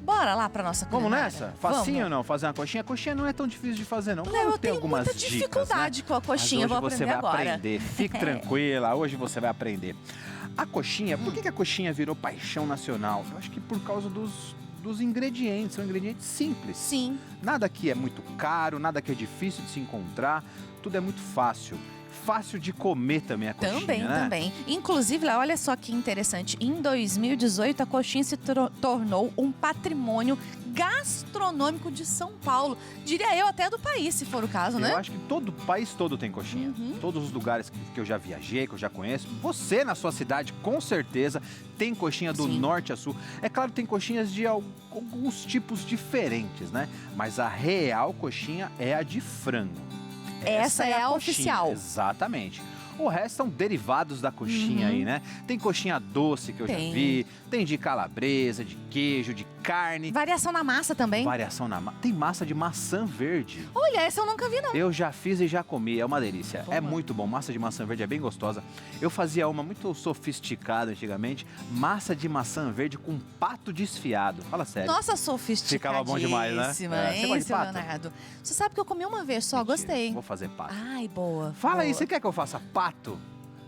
Bora lá pra nossa Vamos culinária? nessa? Facinho ou Vamos. não fazer uma coxinha? A coxinha não é tão difícil de fazer, não. Léo, Claro eu que tem tenho algumas muita dicas, dificuldade né? com a coxinha, Mas vou hoje você aprender vai agora. aprender. Fique tranquila, hoje você vai aprender. A coxinha, por que a coxinha virou paixão nacional? Eu acho que por causa dos ingredientes, são ingredientes simples. Sim. Nada aqui é muito caro, nada que é difícil de se encontrar, tudo é muito fácil. Fácil de comer também a coxinha, Também, né? também. Inclusive, Léo, olha só que interessante. Em 2018, a coxinha se tornou um patrimônio gastronômico de São Paulo. Diria eu, até do país, se for o caso, né? Eu acho que todo o país todo tem coxinha. Todos os lugares que eu já viajei, que eu já conheço. Você, na sua cidade, com certeza, tem coxinha do Sim. norte a sul. É claro, tem coxinhas de alguns tipos diferentes, né? Mas a real coxinha é a de frango. Essa é a coxinha, oficial. Exatamente. O resto são derivados da coxinha aí, né? Tem coxinha doce que eu já vi, tem de calabresa, de queijo, de carne. Variação na massa também. Variação na massa. Tem massa de maçã verde. Olha, essa eu nunca vi, não. Eu já fiz e já comi, é uma delícia. Boa. É muito bom, massa de maçã verde é bem gostosa. Eu fazia uma muito sofisticada antigamente, massa de maçã verde com pato desfiado. Fala sério. Nossa, sofisticadíssima, Ficava bom demais, né? Você hein, gosta de seu pato? Leonardo? Você sabe que eu comi uma vez só, Mentira, gostei. Vou fazer pato. Ai, boa. Fala aí, boa. você quer que eu faça pato?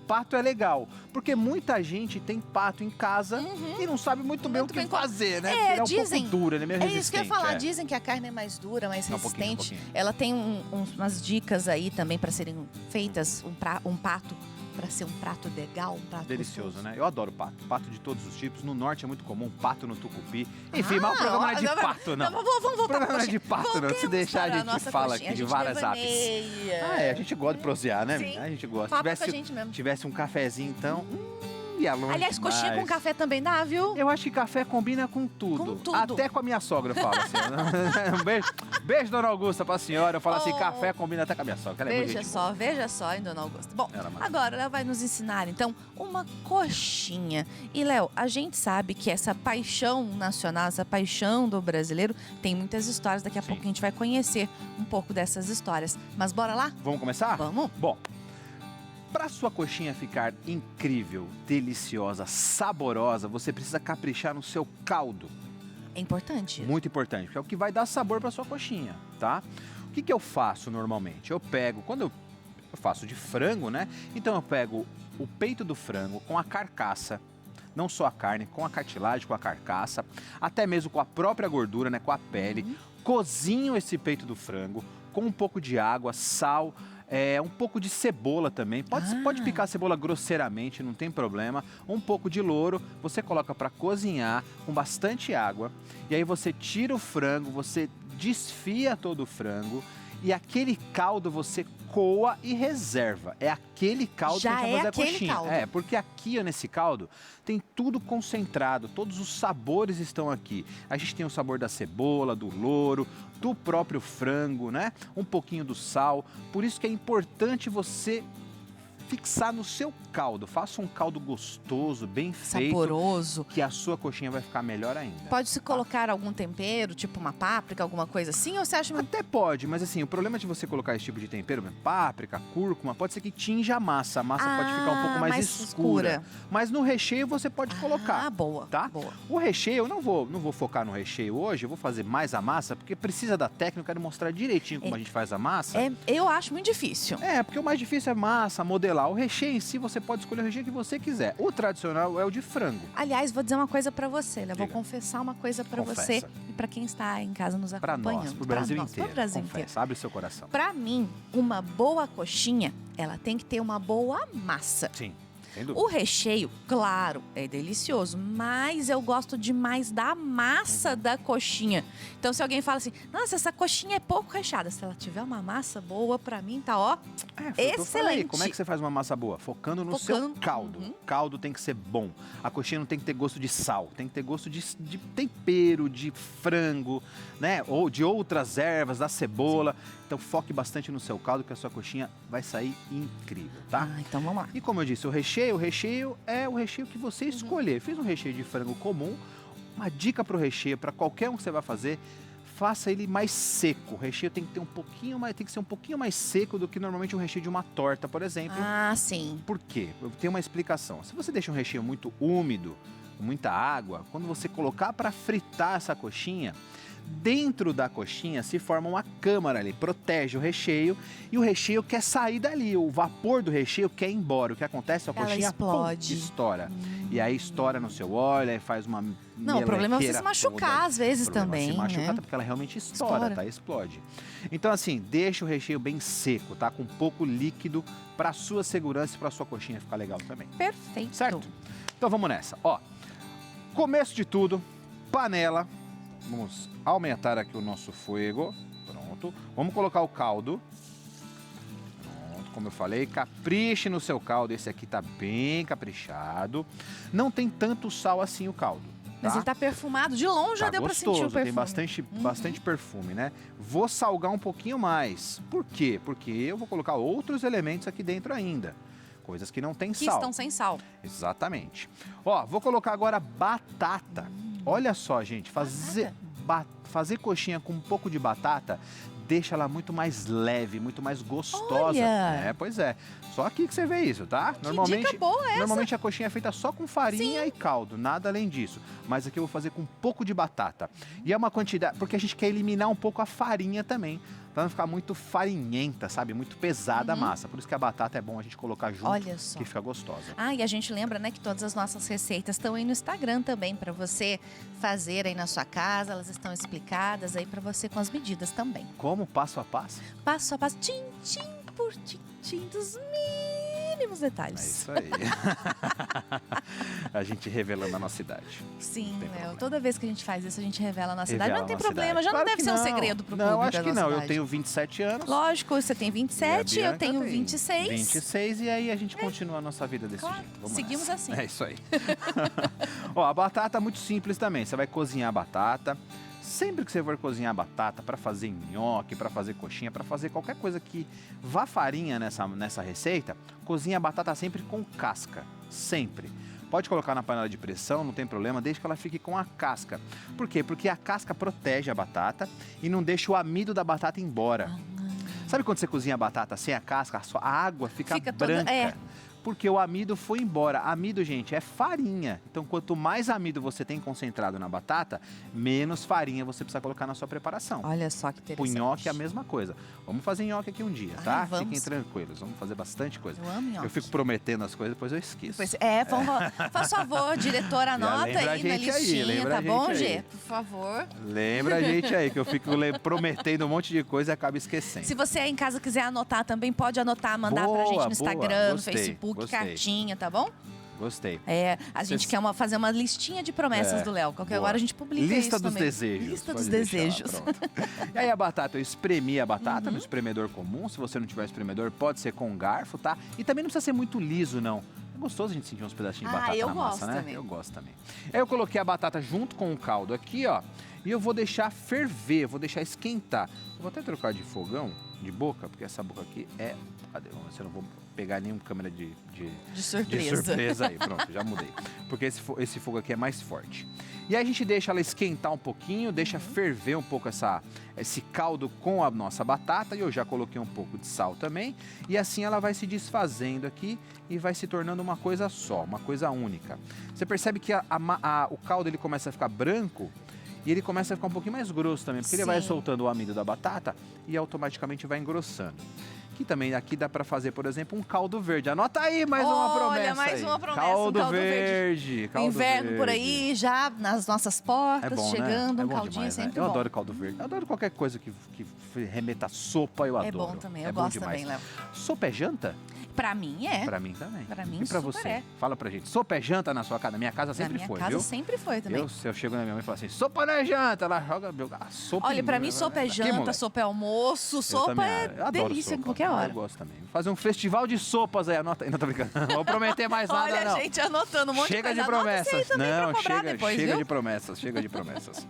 Pato é legal, porque muita gente tem pato em casa e não sabe muito bem o que fazer, né? Porque ele é um pouco duro, ele é meio resistente. É isso que eu ia falar, dizem que a carne é mais dura, mais Um pouquinho, resistente. Ela tem umas dicas aí também para serem feitas, um pato para ser um prato legal, um prato Delicioso, gostoso. né? Eu adoro pato. Pato de todos os tipos. No norte é muito comum, pato no tucupi. Enfim, mas o programa não é de pato, não. Vamos voltar O programa não é de pato, não. Se deixar, a gente fala coxinha. aqui de várias aves. A gente gosta de prosear, né? Sim. A gente gosta. Papo com a gente mesmo. Tivesse um cafezinho, então... ia longe Aliás, coxinha demais. com café também dá, viu? Eu acho que café combina com tudo. Com tudo. Até com a minha sogra, eu falo assim. Beijo, dona Augusta, pra senhora. Eu falo assim, café combina até com a minha sogra. Ela é muito gente boa. Veja só, hein, dona Augusta. Bom, Ela manda. agora ela vai nos ensinar, então, uma coxinha. E, Léo, a gente sabe que essa paixão nacional, essa paixão do brasileiro, tem muitas histórias. Daqui a pouco a gente vai conhecer um pouco dessas histórias. Mas bora lá? Vamos começar? Vamos. Bom, para sua coxinha ficar incrível, deliciosa, saborosa, você precisa caprichar no seu caldo. É importante. Muito importante, porque é o que vai dar sabor para sua coxinha, tá? O que eu faço normalmente? Eu pego, quando eu faço de frango, né? Então eu pego o peito do frango com a carcaça, não só a carne, com a cartilagem, com a carcaça, até mesmo com a própria gordura, né? Com a pele. Cozinho esse peito do frango com um pouco de água, sal, um pouco de cebola também. Pode picar a cebola grosseiramente, não tem problema. Um pouco de louro, você coloca para cozinhar com bastante água. E aí você tira o frango, você desfia todo o frango. E aquele caldo você coa e reserva. É aquele caldo que a gente vai fazer a coxinha. Caldo. Porque aqui, ó, nesse caldo, tem tudo concentrado. Todos os sabores estão aqui. A gente tem o sabor da cebola, do louro, do próprio frango, né? Um pouquinho do sal. Por isso que é importante você fixar no seu caldo. Faça um caldo gostoso, bem feito. Saboroso. Que a sua coxinha vai ficar melhor ainda. Pode-se colocar algum tempero, tipo uma páprica, alguma coisa assim? Ou você acha... Até pode, mas assim, o problema de você colocar esse tipo de tempero, páprica, cúrcuma, pode ser que tinja a massa. A massa pode ficar um pouco mais escura. Mas no recheio você pode colocar. Ah, boa. Tá? Boa. O recheio, eu não vou focar no recheio hoje, eu vou fazer mais a massa, porque precisa da técnica, eu quero mostrar direitinho como a gente faz a massa. Eu acho muito difícil. Porque o mais difícil é massa, modelar. O recheio em si, você pode escolher o recheio que você quiser. O tradicional é o de frango. Aliás, vou dizer uma coisa pra você, né? Vou confessar uma coisa pra você e pra quem está em casa nos acompanhando. Pra nós, pro Brasil inteiro. Pro Brasil Confessa, inteiro. abre o seu coração. Pra mim, uma boa coxinha, ela tem que ter uma boa massa. Sim. Sem dúvida. O recheio, claro, é delicioso, mas eu gosto demais da massa da coxinha. Então, se alguém fala assim, nossa, essa coxinha é pouco recheada, se ela tiver uma massa boa, pra mim tá, ó, excelente. Como é que você faz uma massa boa? Focando no seu caldo. O caldo tem que ser bom. A coxinha não tem que ter gosto de sal, tem que ter gosto de tempero, de frango, né? Ou de outras ervas, da cebola. Sim. Então, foque bastante no seu caldo, que a sua coxinha vai sair incrível, tá? Então, vamos lá. E como eu disse, o recheio é o recheio que você escolher. Fiz um recheio de frango comum. Uma dica para o recheio, para qualquer um que você vai fazer, faça ele mais seco. O recheio tem que ter ser um pouquinho mais seco do que normalmente um recheio de uma torta, por exemplo. Ah, sim. Por quê? Tem uma explicação. Se você deixa um recheio muito úmido, com muita água, quando você colocar para fritar essa coxinha, dentro da coxinha se forma uma câmara ali, protege o recheio e o recheio quer sair dali, o vapor do recheio quer ir embora. O que acontece? A Ela coxinha explode. Estoura. E aí estoura no seu óleo, aí faz uma Não, o problema é você se machucar toda. às vezes O problema é também, se machucar, né? porque ela realmente estoura, tá? Explode. Então assim, deixa o recheio bem seco, tá? Com pouco líquido para sua segurança e para sua coxinha ficar legal também. Perfeito. Certo? Então vamos nessa. Ó, começo de tudo, panela. Vamos aumentar aqui o nosso fogo. Pronto. Vamos colocar o caldo. Pronto, como eu falei, capriche no seu caldo. Esse aqui tá bem caprichado. Não tem tanto sal assim o caldo. Mas ele tá perfumado. De longe já Tá deu pra sentir o gostoso, perfume. tem bastante perfume, né? Vou salgar um pouquinho mais. Por quê? Porque eu vou colocar outros elementos aqui dentro ainda. Coisas que não tem Que sal. estão sem sal. Exatamente. Ó, vou colocar agora batata. Olha só, gente, fazer coxinha com um pouco de batata deixa ela muito mais leve, muito mais gostosa. Olha! Pois é. Só aqui que você vê isso, tá? Dica boa essa. Normalmente a coxinha é feita só com farinha e caldo, nada além disso. Mas aqui eu vou fazer com um pouco de batata. E é uma quantidade, porque a gente quer eliminar um pouco a farinha também, pra não ficar muito farinhenta, sabe? Muito pesada a massa. Por isso que a batata é bom a gente colocar junto, Olha só. que fica gostosa. Ah, e a gente lembra, né, que todas as nossas receitas estão aí no Instagram também, para você fazer aí na sua casa. Elas estão explicadas aí para você com as medidas também. Como? Passo a passo? Passo a passo, tim por tim, dos mínimos É detalhes. isso aí. A gente revelando a nossa idade. Sim, Não tem Léo. problema. Toda vez que a gente faz isso, a gente revela a nossa idade. Revela Não tem a nossa problema, idade. já não Claro deve que ser um não. segredo pro Não, público acho da que nossa não. Eu idade. tenho 27 anos. Lógico, você tem 27, E a eu tenho Bianca tem 26. 26 e aí a gente continua a nossa vida desse Claro, jeito. Vamos seguimos nessa. assim. É isso aí. Ó, a batata é muito simples também. Você vai cozinhar a batata. Sempre que você for cozinhar a batata para fazer nhoque, para fazer coxinha, para fazer qualquer coisa que vá farinha nessa receita, cozinha a batata sempre com casca. Sempre. Pode colocar na panela de pressão, não tem problema, desde que ela fique com a casca. Por quê? Porque a casca protege a batata e não deixa o amido da batata embora. Sabe quando você cozinha a batata sem a casca, a água fica Fica toda- branca? é. Porque o amido foi embora. Amido, gente, é farinha. Então, quanto mais amido você tem concentrado na batata, menos farinha você precisa colocar na sua preparação. Olha só que O interessante. nhoque é a mesma coisa. Vamos fazer nhoque aqui um dia, tá? vamos. Fiquem tranquilos, vamos fazer bastante coisa. Eu amo nhoque. Eu fico prometendo as coisas, depois eu esqueço. Pois faz favor, diretor, anota lembra a aí na gente aí, listinha, lembra tá a bom, gente aí. Gê? Por favor. Lembra a gente aí, que eu fico prometendo um monte de coisa e acabo esquecendo. Se você aí em casa quiser anotar também, pode anotar, mandar pra Boa, gente no boa. Instagram, no Gostei, Facebook, gostei. cartinha, tá bom? Gostei. É, a gente Vocês- quer fazer uma listinha de promessas É, do Léo. Qualquer boa. hora a gente publica Lista isso dos também. desejos. Lista pode dos deixar lá, desejos. pronto. E aí a batata, eu espremi a batata no espremedor comum. Se você não tiver espremedor, pode ser com garfo, tá? E também não precisa ser muito liso, não. É gostoso a gente sentir uns pedacinhos de Ah, batata eu na massa, gosto né? também. Eu gosto também. Aí eu coloquei a batata junto com o caldo aqui, ó. E eu vou deixar ferver, vou deixar esquentar. Eu vou até trocar de fogão, de boca, porque essa boca aqui é... Cadê? Vamos ver se eu não vou pegar nenhum câmera de De surpresa. surpresa aí. Pronto, já mudei. Porque esse fogo aqui é mais forte. E aí a gente deixa ela esquentar um pouquinho, deixa ferver um pouco esse caldo com a nossa batata. E eu já coloquei um pouco de sal também. E assim ela vai se desfazendo aqui e vai se tornando uma coisa só, uma coisa única. Você percebe que o caldo ele começa a ficar branco e ele começa a ficar um pouquinho mais grosso também. Porque ele vai Sim. soltando o amido da batata e automaticamente vai engrossando. Que também aqui dá para fazer, por exemplo, um caldo verde. Anota aí mais uma Olha, promessa. mais aí. uma promessa, um Caldo caldo verde. Caldo Inverno por verde. aí, já nas nossas portas, É bom, chegando, né? É um bom caldinho demais, né? sempre Eu bom. adoro caldo verde. Eu adoro qualquer coisa que remeta a sopa, eu É adoro. bom também, É eu bom gosto demais. também, Léo. Sopa é janta? Pra mim é. Pra mim também. Pra mim, E pra super você? é. Fala pra gente. Sopa é janta na sua casa? Na minha casa Na sempre minha foi, casa viu? sempre foi também. Se eu chego na minha mãe e falo assim, sopa não é janta, ela joga a sopa. Olha, pra mim em- sopa é Aqui, janta, moleque. sopa é almoço, Eu sopa também, é eu adoro delícia em sopa. qualquer hora. Eu gosto também. Vou fazer um festival de sopas aí, anota aí. Não, tô brincando. Não vou prometer mais nada, Olha, não. gente, anotando um monte Chega de de coisa. Anota isso aí promessas. também Não, pra cobrar chega, depois, chega viu? de promessas, chega de promessas.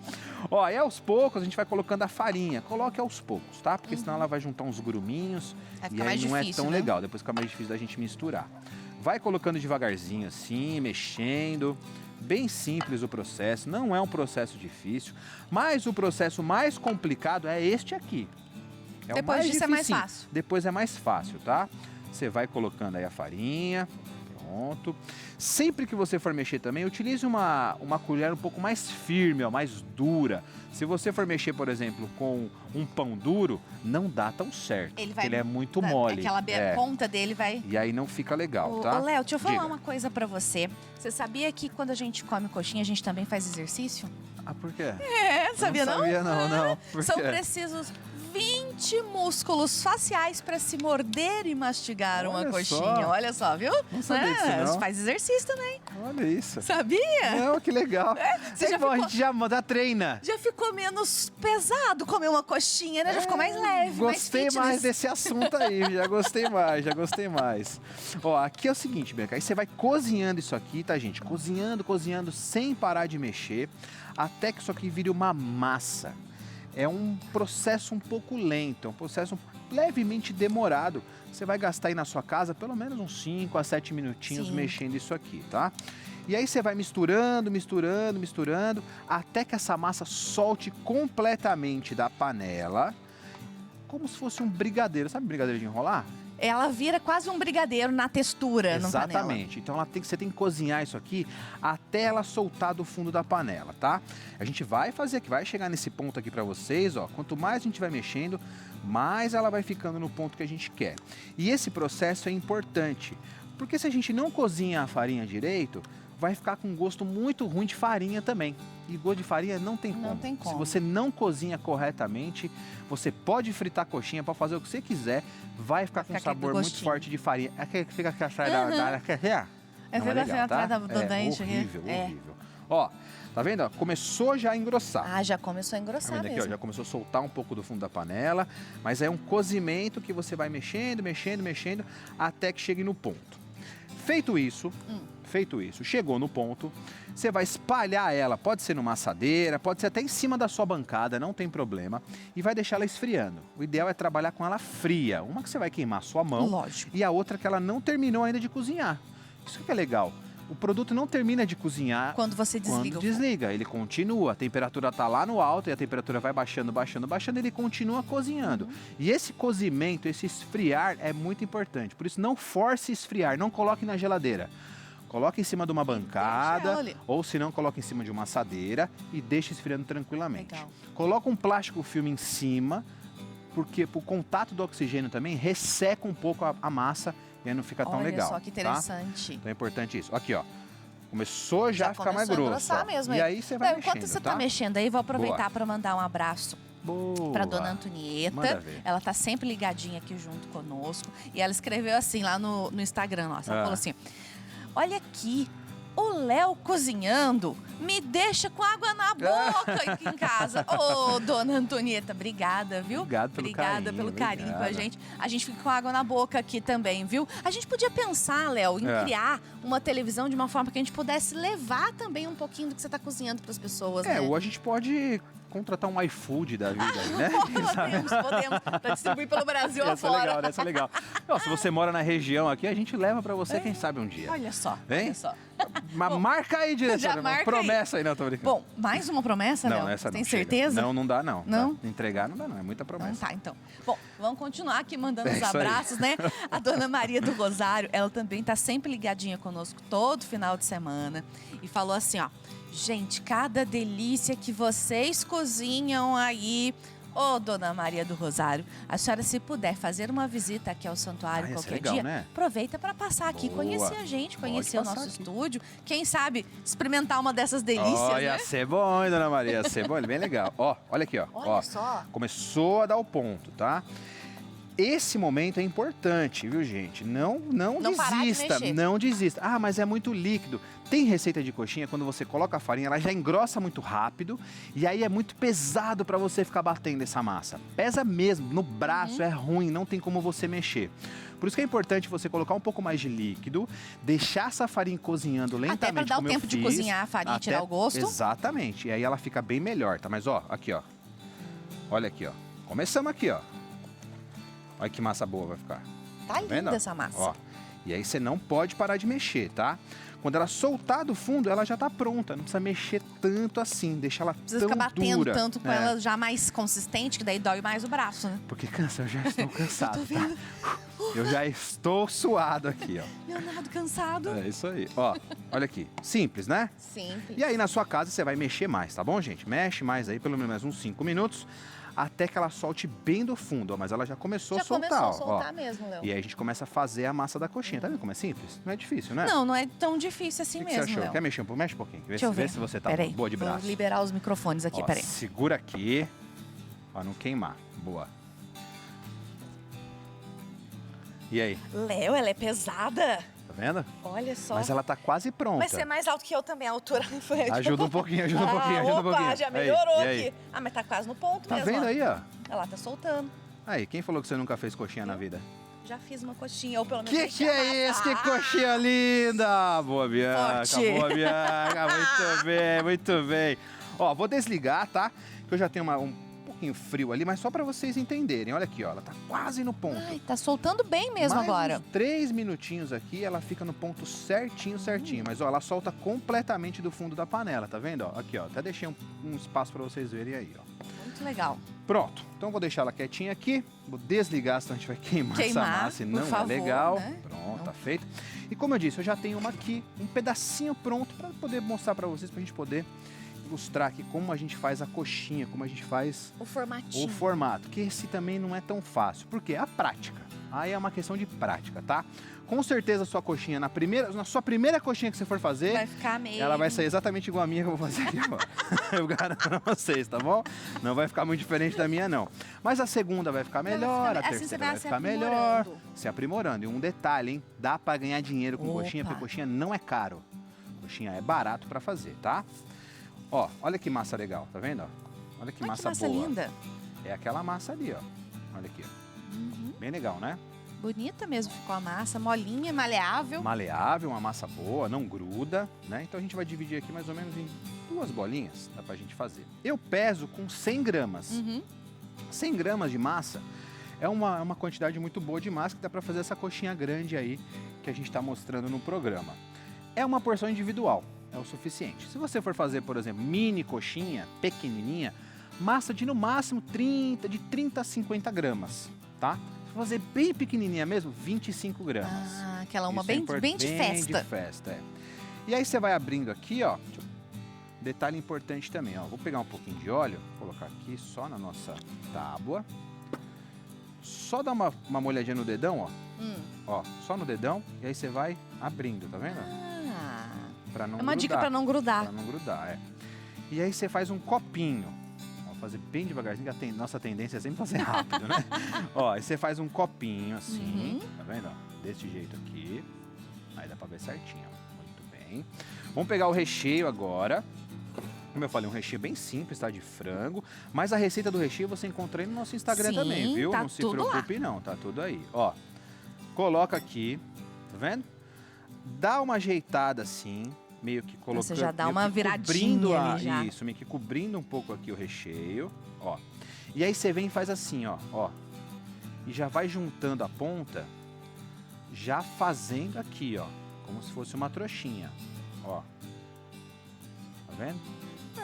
Ó, e aos poucos a gente vai colocando a farinha. Coloque aos poucos, tá? Porque senão ela vai juntar uns gruminhos Vai e ficar aí mais não é difícil, tão né? legal. Depois fica mais difícil da gente misturar. Vai colocando devagarzinho assim, mexendo. Bem simples o processo, não é um processo difícil, mas o processo mais complicado é este aqui. É o Depois mais disso é mais dificinho. fácil. Depois é mais fácil, tá? Você vai colocando aí a farinha. Pronto. Sempre que você for mexer também, utilize uma colher um pouco mais firme, ó, mais dura. Se você for mexer, por exemplo, com um pão duro, não dá tão certo, porque ele é muito mole. Aquela ponta dele vai... E aí não fica legal, tá? Ô, Léo, deixa eu falar Diga. uma coisa pra você. Você sabia que quando a gente come coxinha, a gente também faz exercício? Ah, por quê? Sabia não? Não sabia não. Por São quê? precisos 20 músculos faciais para se morder e mastigar uma Olha coxinha. só. Olha só, viu? Não sabia disso, não. Faz exercício também. Olha isso. Sabia? Não, que legal. Você já bom, ficou- a gente já treina. Já ficou menos pesado comer uma coxinha, né? Já ficou mais leve, Gostei mais mais fitness. desse assunto aí, já gostei mais. Ó, aqui é o seguinte, Bianca, aí você vai cozinhando isso aqui, tá, gente? Cozinhando, sem parar de mexer, até que isso aqui vire uma massa. É um processo um pouco lento, é um processo levemente demorado. Você vai gastar aí na sua casa pelo menos uns 5 a 7 minutinhos Sim. mexendo isso aqui, tá? E aí você vai misturando, até que essa massa solte completamente da panela, como se fosse um brigadeiro. Sabe brigadeiro de enrolar? Ela vira quase um brigadeiro na textura, no panela. Exatamente. Então você tem que cozinhar isso aqui até ela soltar do fundo da panela, tá? A gente vai fazer aqui, vai chegar nesse ponto aqui pra vocês, ó. Quanto mais a gente vai mexendo, mais ela vai ficando no ponto que a gente quer. E esse processo é importante, porque se a gente não cozinha a farinha direito, vai ficar com um gosto muito ruim de farinha também. E gosto de farinha não tem como. Não tem como. Se você não cozinha corretamente, você pode fritar coxinha, pode fazer o que você quiser, vai ficar com um ficar sabor aquele muito gostinho. forte de farinha. É que fica aqui atrás Uhum. da... É, Não fica legal, atrás do dente aqui. horrível, É. horrível. Ó, tá vendo? Ó, começou já a engrossar. Ah, já começou a Tá engrossar vendo aqui, ó, mesmo. já começou a soltar um pouco do fundo da panela, mas é um cozimento que você vai mexendo, até que chegue no ponto. Feito isso, chegou no ponto, você vai espalhar ela, pode ser numa assadeira, pode ser até em cima da sua bancada, não tem problema, e vai deixar ela esfriando. O ideal é trabalhar com ela fria, uma que você vai queimar a sua mão Lógico. e a outra que ela não terminou ainda de cozinhar. Isso que é legal. O produto não termina de cozinhar Quando você desliga quando o fogo. desliga, ele continua, a temperatura está lá no alto e a temperatura vai baixando, ele continua cozinhando. Uhum. E esse cozimento, esse esfriar é muito importante. Por isso, não force esfriar, não coloque na geladeira. Coloque em cima de uma bancada, ela ali. ou se não, coloque em cima de uma assadeira e deixe esfriando tranquilamente. Legal. Coloca um plástico filme em cima, porque o contato do oxigênio também resseca um pouco a massa e aí não fica tão Olha legal. só que tá? interessante. Então é importante isso. Aqui, ó. Começou já a ficar mais começou a grosso. engrossar ó. mesmo, E é. aí você vai Não, mexendo, enquanto você tá? tá mexendo aí, vou aproveitar Boa. para mandar um abraço Boa. para dona Manda Antonieta. ver. Ela tá sempre ligadinha aqui junto conosco. E ela escreveu assim lá no Instagram nossa. Ela Ah. falou assim: olha aqui, o Léo cozinhando me deixa com água na boca aqui em casa. Ô, dona Antonieta, obrigada, viu? Obrigado pelo Obrigada carinho, pelo carinho com a obrigada. gente. A gente fica com água na boca aqui também, viu? A gente podia pensar, Léo, em É. criar uma televisão de uma forma que a gente pudesse levar também um pouquinho do que você tá cozinhando para as pessoas, né? Ou a gente pode contratar um iFood da vida aí, né? Quem sabe? Podemos, para distribuir pelo Brasil Essa é afora. legal, né? Essa é legal. Não, se você mora na região aqui, a gente leva pra você, quem sabe um dia. Olha só, Hein? olha só. Mas marca aí, diretora. Já marca aí. Promessa aí, não, tô brincando. Bom, mais uma promessa, não, Léo? essa não. Tem chega. certeza? Não dá não. Não? Tá? Entregar não dá não, é muita Então promessa. tá, então. Bom, vamos continuar aqui mandando É os isso aí. abraços, né? A dona Maria do Rosário, ela também tá sempre ligadinha conosco todo final de semana. E falou assim, ó. Gente, cada delícia que vocês cozinham aí. Ô, dona Maria do Rosário, a senhora, se puder fazer uma visita aqui ao santuário ia ser qualquer legal, dia, né? aproveita para passar aqui, Boa. conhecer a gente, Pode conhecer o passar nosso aqui. estúdio. Quem sabe experimentar uma dessas delícias, Ó, né? ia ser bom, hein, dona Maria? Ia ser bom, ele é bem legal. Ó, olha aqui, ó. Olha ó. só. Começou a dar o ponto, tá? Esse momento é importante, viu, gente? Não parar de desista, mexer. não desista. Ah, mas é muito líquido. Tem receita de coxinha, quando você coloca a farinha, ela já engrossa muito rápido e aí é muito pesado para você ficar batendo essa massa. Pesa mesmo, no braço, é ruim, não tem como você mexer. Por isso que é importante você colocar um pouco mais de líquido, deixar essa farinha cozinhando lentamente, Até para dar o como eu tempo de fiz, cozinhar a farinha e tirar o gosto. Exatamente, e aí ela fica bem melhor, tá? Mas ó, aqui ó, olha aqui ó, começamos aqui ó. Olha que massa boa vai ficar. Tá linda vendo? essa massa. Ó, e aí você não pode parar de mexer, tá? Quando ela soltar do fundo, ela já tá pronta. Não precisa mexer tanto assim, deixa ela Precisa tão ficar batendo dura. tanto com ela já mais consistente, que daí dói mais o braço, né? Porque cansa, eu já estou cansado, Eu tô vendo. tá? Eu já estou suado aqui, ó. Leonardo cansado. É isso aí. Ó, olha aqui. Simples, né? Simples. E aí na sua casa você vai mexer mais, tá bom, gente? Mexe mais aí, pelo menos mais uns 5 minutos, até que ela solte bem do fundo, ó. Mas ela já começou a soltar, começou a ó. soltar mesmo, Léo. E aí a gente começa a fazer a massa da coxinha. Tá vendo como é simples? Não é difícil, né? Não é tão difícil assim O que mesmo, você achou? Léo. Quer mexer um pouco? Mexe um pouquinho. Deixa eu ver. Vê se você tá Peraí, boa de braço. vou liberar os microfones aqui, Ó, peraí. segura aqui, pra não queimar. Boa. E aí, Léo, ela é pesada. tá vendo? Olha só. Mas ela tá quase pronta. Vai ser mais alto que eu também, a altura. Foi, Ajuda um pouquinho, ajuda um pouquinho, ajuda um opa, pouquinho. já Aí, melhorou e aí? aqui. Ah, mas tá quase no ponto Tá mesmo. vendo ó. aí, ó? Ela tá soltando. Aí, quem falou que você nunca fez coxinha na vida? Já fiz uma coxinha, ou pelo menos... Que deixei a é massa. isso? Que coxinha linda! Boa, Bianca, Forte. boa, Bianca. Muito bem, muito bem. Ó, vou desligar, tá? Que eu já tenho um pouquinho frio ali, mas só pra vocês entenderem. Olha aqui, ó, ela tá quase no ponto. Ai, tá soltando bem mesmo Mais agora. uns 3 minutinhos aqui, ela fica no ponto certinho, certinho. Mas, ó, ela solta completamente do fundo da panela, tá vendo? Ó, aqui, ó, até deixei um espaço pra vocês verem aí, ó. Muito legal. Pronto, então vou deixar ela quietinha aqui, vou desligar, senão a gente vai queimar essa massa e por não favor, é legal. né? Pronto, Não. tá feito. E como eu disse, eu já tenho uma aqui, um pedacinho pronto para poder mostrar para vocês, pra gente poder ilustrar aqui como a gente faz a coxinha, como a gente faz O formatinho. o formato, que esse também não é tão fácil, porque é a prática. Aí é uma questão de prática, tá? Com certeza a sua coxinha, na sua primeira coxinha que você for fazer, Vai ficar meio... ela vai sair exatamente igual a minha que eu vou fazer aqui agora. Eu garanto pra vocês, tá bom? Não vai ficar muito diferente da minha, não. Mas a segunda vai ficar melhor, a assim terceira você vai se ficar melhor. aprimorando. Se aprimorando. E um detalhe, hein? Dá pra ganhar dinheiro com Opa. coxinha, porque coxinha não é caro. Coxinha é barato pra fazer, tá? Ó, olha que massa legal, tá vendo? Ó? Olha que Ai, massa que massa boa. linda. É aquela massa ali, ó. Olha aqui, ó. Uhum. Bem legal, né? Bonita mesmo ficou a massa, molinha, maleável. Maleável, uma massa boa, não gruda, né? Então a gente vai dividir aqui mais ou menos em 2 bolinhas, dá pra gente fazer. Eu peso com 100 gramas. Uhum. 100 gramas de massa é uma quantidade muito boa de massa que dá pra fazer essa coxinha grande aí que a gente tá mostrando no programa. É uma porção individual, é o suficiente. Se você for fazer, por exemplo, mini coxinha, pequenininha, massa de no máximo de 30 a 50 gramas, tá? Se for fazer bem pequenininha mesmo, 25 gramas. Ah, aquela uma Isso é bem, import- bem de festa. de festa, é. E aí você vai abrindo aqui, ó. Detalhe importante também, ó. Vou pegar um pouquinho de óleo, colocar aqui só na nossa tábua. Só dar uma molhadinha no dedão, ó. Ó, só no dedão. E aí você vai abrindo, tá vendo? Ah, Pra não é uma dica grudar. pra não grudar. Pra não grudar, é. E aí você faz um copinho. Vou fazer bem devagarzinho, que nossa tendência é sempre fazer rápido, né? Ó, aí você faz um copinho assim, tá vendo? Ó, desse jeito aqui. Aí dá pra ver certinho, ó. Muito bem. Vamos pegar o recheio agora. Como eu falei, um recheio bem simples, tá? De frango. Mas a receita do recheio você encontra aí no nosso Instagram Sim, também, viu? tá Não se tudo lá. preocupe não, tá tudo aí. Ó, coloca aqui, tá vendo? Dá uma ajeitada assim, meio que colocando... Você já dá meio uma que viradinha cobrindo ali já. Isso, meio que cobrindo um pouco aqui o recheio, ó. E aí você vem e faz assim, ó. E já vai juntando a ponta, já fazendo aqui, ó. Como se fosse uma trouxinha, ó. Tá vendo?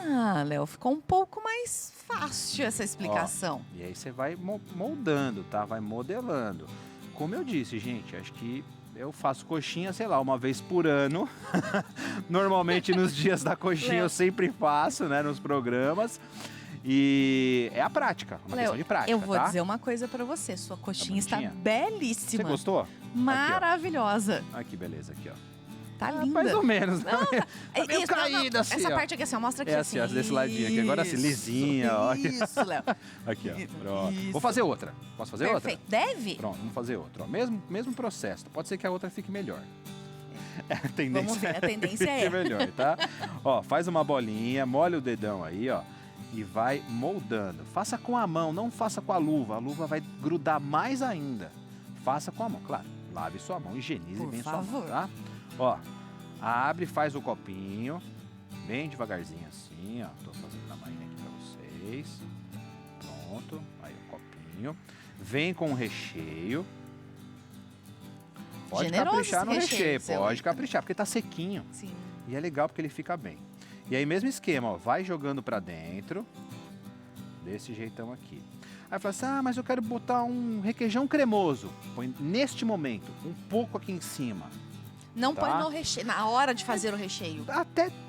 Ah, Léo, ficou um pouco mais fácil essa explicação. E aí você vai moldando, tá? Vai modelando. Como eu disse, gente, acho que eu faço coxinha, sei lá, uma vez por ano. Normalmente nos dias da coxinha eu sempre faço, né? Nos programas. E é a prática, uma questão de prática, eu vou tá? dizer uma coisa pra você. Sua coxinha está bonitinha? belíssima. Você gostou? Maravilhosa. Olha que beleza aqui, ó. Tá Ah, linda. mais ou menos, né? Tá meio Isso, caída assim, essa ó. parte aqui assim, ó, mostra aqui É assim, ó, desse ladinho aqui. Agora assim, Isso, lisinha, ó. Isso, Léo. Aqui, ó. Isso, Pronto. isso. Vou fazer outra. Posso fazer Perfeito. Deve? outra? Pronto, vamos fazer outra. Ó. Mesmo processo. Pode ser que a outra fique melhor. É, a tendência Vamos ver, a tendência fique é. melhor, tá? Ó, faz uma bolinha, molha o dedão aí, ó. E vai moldando. Faça com a mão, não faça com a luva. A luva vai grudar mais ainda. Faça com a mão, claro. Lave sua mão, higienize Por bem favor. sua mão, tá? Ó, abre, faz o copinho, bem devagarzinho assim, ó. Tô fazendo na manhã aqui pra vocês. Pronto, aí o copinho. Vem com o recheio. Pode Generoso caprichar no esse recheio, recheio seu, pode hein? caprichar, porque tá sequinho. Sim. E é legal porque ele fica bem. E aí, mesmo esquema, ó, vai jogando pra dentro, desse jeitão aqui. Aí fala assim, mas eu quero botar um requeijão cremoso. Põe neste momento, um pouco aqui em cima. Não Tá. põe no recheio, na hora de fazer o recheio.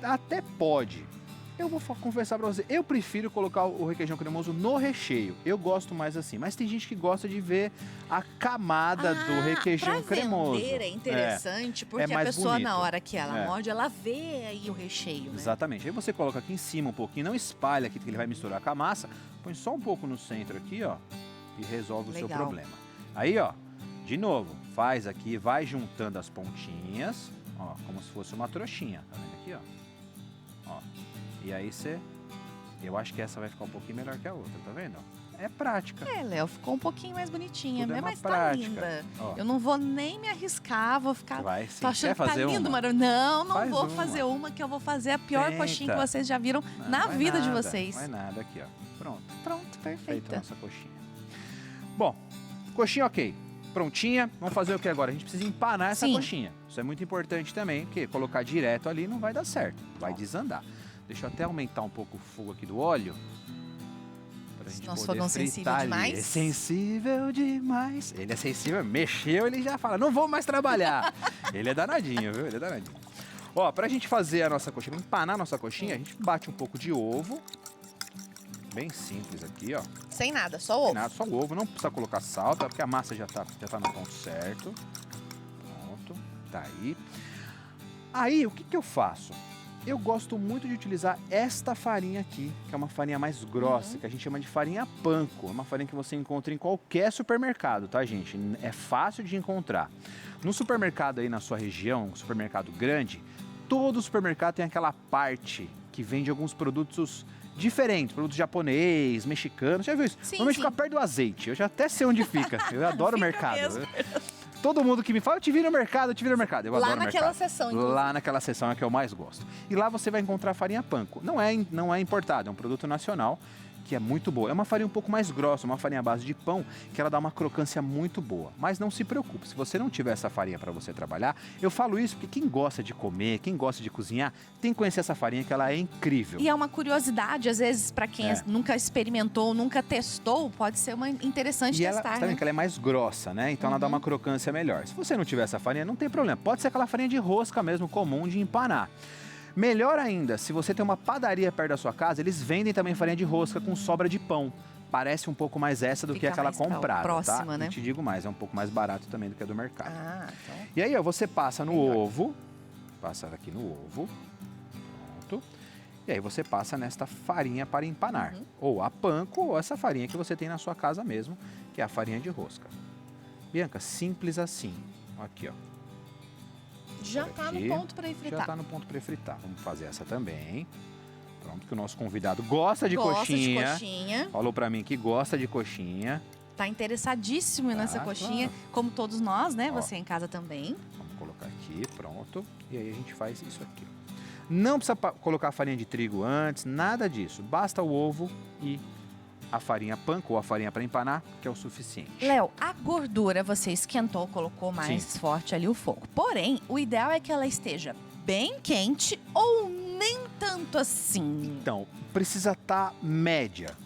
Até pode. Eu vou confessar pra você, eu prefiro colocar o requeijão cremoso no recheio. Eu gosto mais assim. Mas tem gente que gosta de ver a camada do requeijão pra cremoso. Vender é interessante, porque a mais pessoa, bonito. na hora que ela É. morde, ela vê aí o recheio, né? Exatamente. Aí você coloca aqui em cima um pouquinho, não espalha aqui que ele vai misturar com a massa. Põe só um pouco no centro aqui, ó, e resolve o seu Legal. problema. Aí, ó, de novo, faz aqui, vai juntando as pontinhas, ó, como se fosse uma trouxinha. Tá vendo aqui, ó? E aí você... Eu acho que essa vai ficar um pouquinho melhor que a outra, tá vendo? É prática. É, Léo, ficou um pouquinho mais bonitinha, Tudo é né? uma Mas tá prática. linda. Ó, Eu não vou nem me arriscar, vou ficar... vai sim. Tô achando Quer que tá fazer lindo, uma? Não, não Faz vou uma. fazer uma, que eu vou fazer a pior Tenta. coxinha que vocês já viram Não, na vai vida de nada, vocês. Vai nada aqui, ó. Pronto. Pronto, Feita perfeita. a nossa coxinha. Bom, coxinha ok. Prontinha. Vamos fazer o que agora? A gente precisa empanar essa Sim. coxinha. Isso é muito importante também, porque colocar direto ali não vai dar certo. Vai desandar. Deixa eu até aumentar um pouco o fogo aqui do óleo. Pra gente Nosso poder fogão sensível fritar ali. demais? É sensível demais. Ele é sensível, mexeu, ele já fala, não vou mais trabalhar. Ele é danadinho, viu? Ele é danadinho. Ó, pra gente fazer a nossa coxinha, empanar a nossa coxinha, a gente bate um pouco de ovo. Bem simples aqui, ó. Sem nada, só Sem ovo. nada, só o ovo, não precisa colocar sal, tá? Porque a massa já tá no ponto certo. Pronto, tá aí. Aí, o que que eu faço? Eu gosto muito de utilizar esta farinha aqui, que é uma farinha mais grossa, que a gente chama de farinha panko. É uma farinha que você encontra em qualquer supermercado, tá, gente? É fácil de encontrar. No supermercado aí na sua região, um supermercado grande, todo supermercado tem aquela parte que vende alguns produtos diferentes, produtos japonês, mexicano. Já viu isso? Sim, Normalmente sim. fica perto do azeite. Eu já até sei onde fica. Eu adoro o Fica mercado. mesmo. Todo mundo que me fala, eu te vi no mercado, eu te vi no mercado. Eu Lá adoro o naquela mercado. seção, inclusive. Lá naquela seção é que eu mais gosto. E lá você vai encontrar farinha panko. Não é importado, é um produto nacional que é muito boa. É uma farinha um pouco mais grossa, uma farinha à base de pão, que ela dá uma crocância muito boa. Mas não se preocupe, se você não tiver essa farinha para você trabalhar, eu falo isso porque quem gosta de comer, quem gosta de cozinhar, tem que conhecer essa farinha que ela é incrível. E é uma curiosidade, às vezes, pra quem É. nunca experimentou, nunca testou, pode ser uma interessante E ela, testar, você tá vendo né? que ela é mais grossa, né? Então ela dá uma crocância melhor. Se você não tiver essa farinha, não tem problema. Pode ser aquela farinha de rosca mesmo, comum de empanar. Melhor ainda, se você tem uma padaria perto da sua casa, eles vendem também farinha de rosca com sobra de pão. Parece um pouco mais essa do que Fica aquela mais pra- comprada, próxima, tá? né? E te digo mais, é um pouco mais barato também do que a do mercado. Ah, então... E aí, ó, você passa no Melhor. ovo, passa aqui no ovo, pronto. E aí você passa nesta farinha para empanar. Ou a panko, ou essa farinha que você tem na sua casa mesmo, que é a farinha de rosca. Bianca, simples assim. Aqui, ó. Já Por tá aqui. no ponto pra ir Já fritar. tá no ponto para fritar. Vamos fazer essa também. Pronto, que o nosso convidado gosta de Gosta coxinha. de coxinha. Falou para mim que gosta de coxinha. Tá interessadíssimo nessa Tá, coxinha, claro. como todos nós, né? Ó. Você em casa também. Vamos colocar aqui, pronto. E aí a gente faz isso aqui. Ó. Não precisa colocar farinha de trigo antes, nada disso. Basta o ovo e a farinha panko ou a farinha para empanar, que é o suficiente. Léo, a gordura você esquentou, colocou mais forte ali o fogo. Porém, o ideal é que ela esteja bem quente ou nem tanto assim. Então, precisa estar média.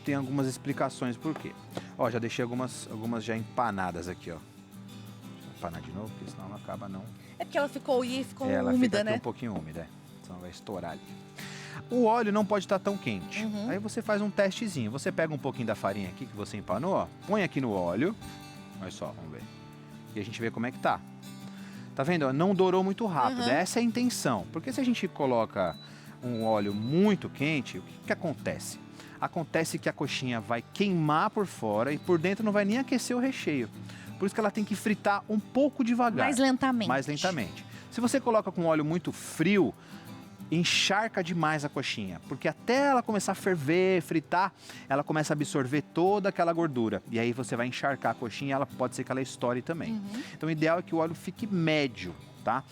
Tem algumas explicações por quê. Ó, já deixei algumas já empanadas aqui, ó. Deixa eu empanar de novo, porque senão ela acaba não... É porque ela ficou Ela úmida, fica aqui né? um pouquinho úmida, senão vai estourar ali. O óleo não pode estar tão quente. Uhum. Aí você faz um testezinho. Você pega um pouquinho da farinha aqui que você empanou, ó, põe aqui no óleo. Olha só, vamos ver. E a gente vê como é que tá. Tá vendo? Ó? Não dourou muito rápido. Uhum. Essa é a intenção. Porque se a gente coloca um óleo muito quente, o que que acontece? Acontece que a coxinha vai queimar por fora e por dentro não vai nem aquecer o recheio. Por isso que ela tem que fritar um pouco devagar. Mais lentamente. Mais lentamente. Se você coloca com óleo muito frio, encharca demais a coxinha, porque até ela começar a ferver, fritar, ela começa a absorver toda aquela gordura. E aí você vai encharcar a coxinha e ela pode ser que ela estoure também. Então o ideal é que o óleo fique médio, tá?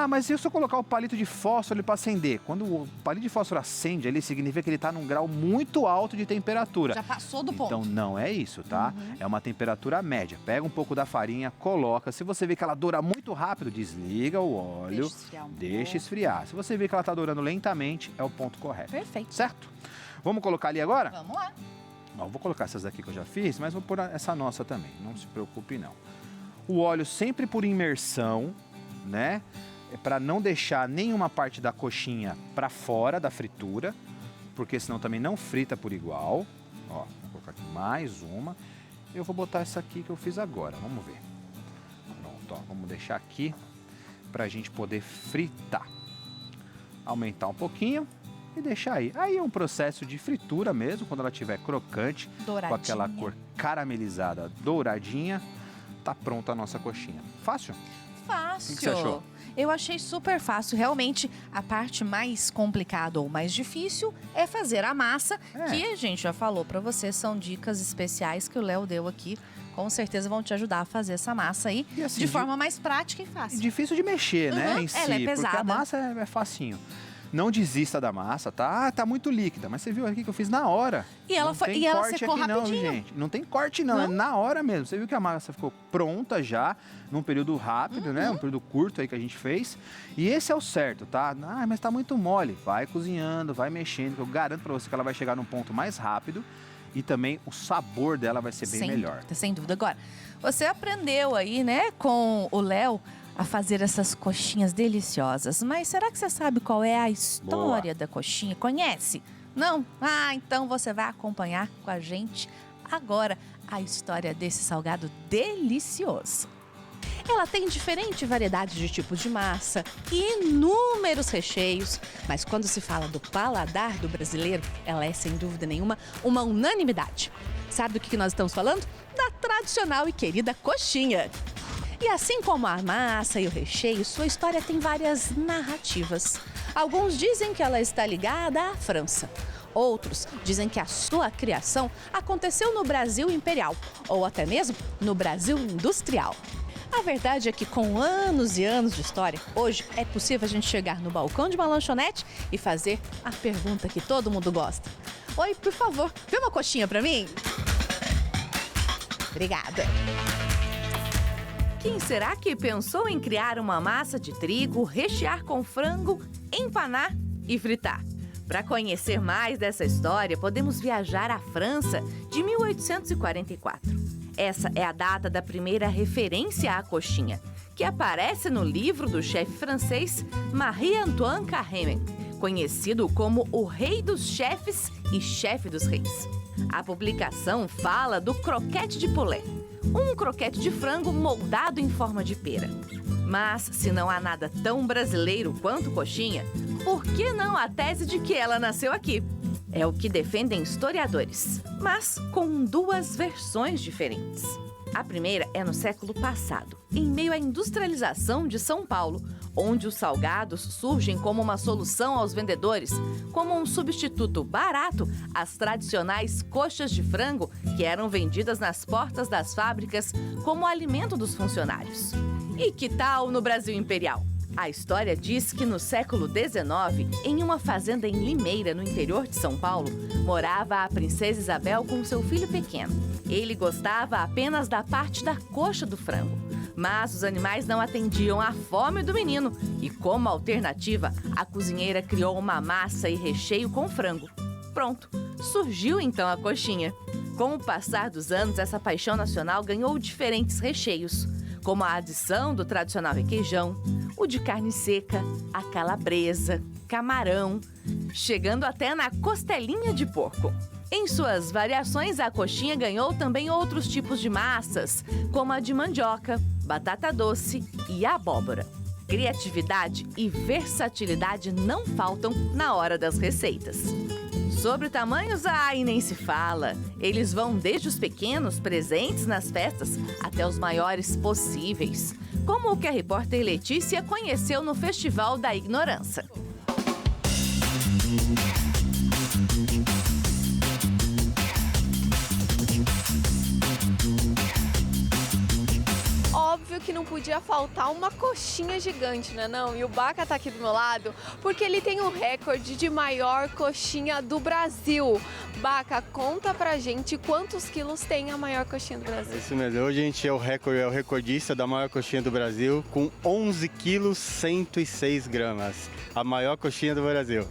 Mas e se eu colocar o palito de fósforo para acender? Quando o palito de fósforo acende, ali significa que ele está num grau muito alto de temperatura. Já passou do ponto. Então não é isso, tá? É uma temperatura média. Pega um pouco da farinha, coloca. Se você vê que ela doura muito rápido, desliga o óleo, deixa esfriar. Se você vê que ela está dourando lentamente, é o ponto correto. Perfeito. Certo? Vamos colocar ali agora? Vamos lá. Ó, vou colocar essas daqui que eu já fiz, mas vou pôr essa nossa também. Não se preocupe, não. O óleo sempre por imersão, né? Para não deixar nenhuma parte da coxinha para fora da fritura, porque senão também não frita por igual. Ó, vou colocar aqui mais uma. Eu vou botar essa aqui que eu fiz agora, vamos ver. Pronto, ó, vamos deixar aqui para a gente poder fritar. Aumentar um pouquinho e deixar aí. Aí é um processo de fritura mesmo, quando ela estiver crocante, Douradinha. com aquela cor caramelizada, douradinha, tá pronta a nossa coxinha. Fácil? Fácil. O que você achou? Eu achei super fácil. Realmente, a parte mais complicada ou mais difícil é fazer a massa, que a gente já falou pra você, são dicas especiais que o Léo deu aqui. Com certeza vão te ajudar a fazer essa massa aí E assim, de forma mais prática e fácil. Difícil de mexer, né, em si, ela é porque pesada. a massa é facinho. Não desista da massa, tá? Tá muito líquida, mas você viu aqui que eu fiz na hora. E ela, Não tem e ela corte secou aqui não, rapidinho. gente. Não tem corte não, é na hora mesmo. Você viu que a massa ficou pronta já, num período rápido, né? Um período curto aí que a gente fez. E esse é o certo, tá? Mas tá muito mole. Vai cozinhando, vai mexendo, que eu garanto pra você que ela vai chegar num ponto mais rápido. E também o sabor dela vai ser bem melhor. Dúvida, sem dúvida. Agora, você aprendeu aí, né, com o Léo a fazer essas coxinhas deliciosas. Mas será que você sabe qual é a história da coxinha? Conhece? Não? Então você vai acompanhar com a gente agora a história desse salgado delicioso. Ela tem diferente variedade de tipos de massa e inúmeros recheios, mas quando se fala do paladar do brasileiro, ela é sem dúvida nenhuma uma unanimidade. Sabe do que nós estamos falando? Da tradicional e querida coxinha. E assim como a massa e o recheio, sua história tem várias narrativas. Alguns dizem que ela está ligada à França. Outros dizem que a sua criação aconteceu no Brasil imperial ou até mesmo no Brasil industrial. A verdade é que com anos e anos de história, hoje é possível a gente chegar no balcão de uma lanchonete e fazer a pergunta que todo mundo gosta. Oi, por favor, vê uma coxinha pra mim? Obrigada. Quem será que pensou em criar uma massa de trigo, rechear com frango, empanar e fritar? Para conhecer mais dessa história, podemos viajar à França de 1844. Essa é a data da primeira referência à coxinha, que aparece no livro do chefe francês Marie-Antoine Carême, conhecido como o Rei dos Chefes e Chefe dos Reis. A publicação fala do croquete de poulet, um croquete de frango moldado em forma de pera. Mas, se não há nada tão brasileiro quanto coxinha, por que não a tese de que ela nasceu aqui? É o que defendem historiadores, mas com duas versões diferentes. A primeira é no século passado, em meio à industrialização de São Paulo, onde os salgados surgem como uma solução aos vendedores, como um substituto barato às tradicionais coxas de frango que eram vendidas nas portas das fábricas como alimento dos funcionários. E que tal no Brasil Imperial? A história diz que no século XIX, em uma fazenda em Limeira, no interior de São Paulo, morava a princesa Isabel com seu filho pequeno. Ele gostava apenas da parte da coxa do frango. Mas os animais não atendiam à fome do menino e, como alternativa, a cozinheira criou uma massa e recheio com frango. Pronto, surgiu então a coxinha. Com o passar dos anos, essa paixão nacional ganhou diferentes recheios, como a adição do tradicional requeijão, o de carne seca, a calabresa, camarão, chegando até na costelinha de porco. Em suas variações, a coxinha ganhou também outros tipos de massas, como a de mandioca, batata doce e abóbora. Criatividade e versatilidade não faltam na hora das receitas. Sobre tamanhos, nem se fala. Eles vão desde os pequenos, presentes nas festas, até os maiores possíveis, como o que a repórter Letícia conheceu no Festival da Ignorância. Óbvio que não não podia faltar uma coxinha gigante, né não? E o Baca tá aqui do meu lado porque ele tem um recorde de maior coxinha do Brasil. Baca, conta pra gente quantos quilos tem a maior coxinha do Brasil. Isso mesmo, hoje a gente é o recordista da maior coxinha do Brasil, com 11 quilos 106 gramas. A maior coxinha do Brasil.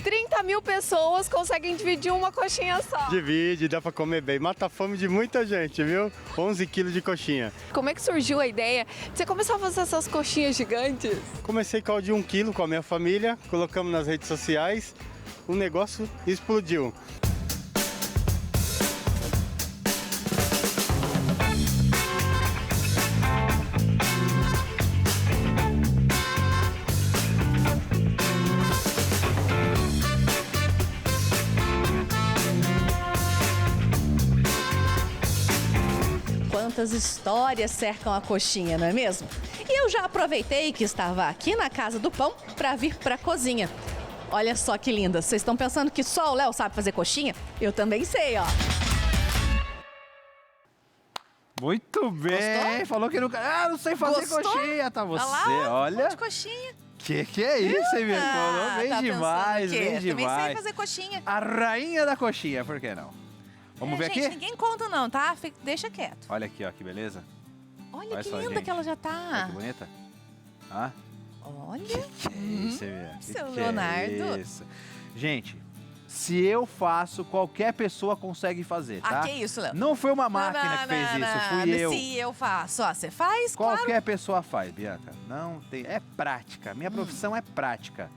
30 mil pessoas conseguem dividir uma coxinha só. Divide, dá pra comer bem. Mata a fome de muita gente, viu? 11 quilos de coxinha. Como é que surgiu a ideia de você começar a fazer essas coxinhas gigantes? Comecei com o de 1 quilo com a minha família, colocamos nas redes sociais, o negócio explodiu. Quantas histórias cercam a coxinha, não é mesmo? E eu já aproveitei que estava aqui na Casa do Pão para vir para a cozinha. Olha só que linda. Vocês estão pensando que só o Léo sabe fazer coxinha? Eu também sei, ó. Muito bem. Gostou? Falou que nunca... Ah, não sei fazer Gostou? coxinha, tá você, Olha lá, ó, um olha. monte de coxinha. Que é isso, hein, minha? Falou bem Tá demais, pensando o quê? bem Eu também sei demais. fazer coxinha. A rainha da coxinha, por que não? Vamos ver gente, aqui? Ninguém conta não, tá? Deixa quieto. Olha aqui, ó, que beleza. Olha que só, linda gente. que ela já Olha tá. que bonita. Ah, Olha. que é isso, minha? Seu Que Leonardo. É isso? Gente, se eu faço, qualquer pessoa consegue fazer, tá? Ah, que isso, Léo? Não foi uma máquina que fez isso, fui eu. Se eu faço, ó, você faz, claro. Qualquer pessoa faz, Bianca. Não tem, é prática. Minha profissão é prática.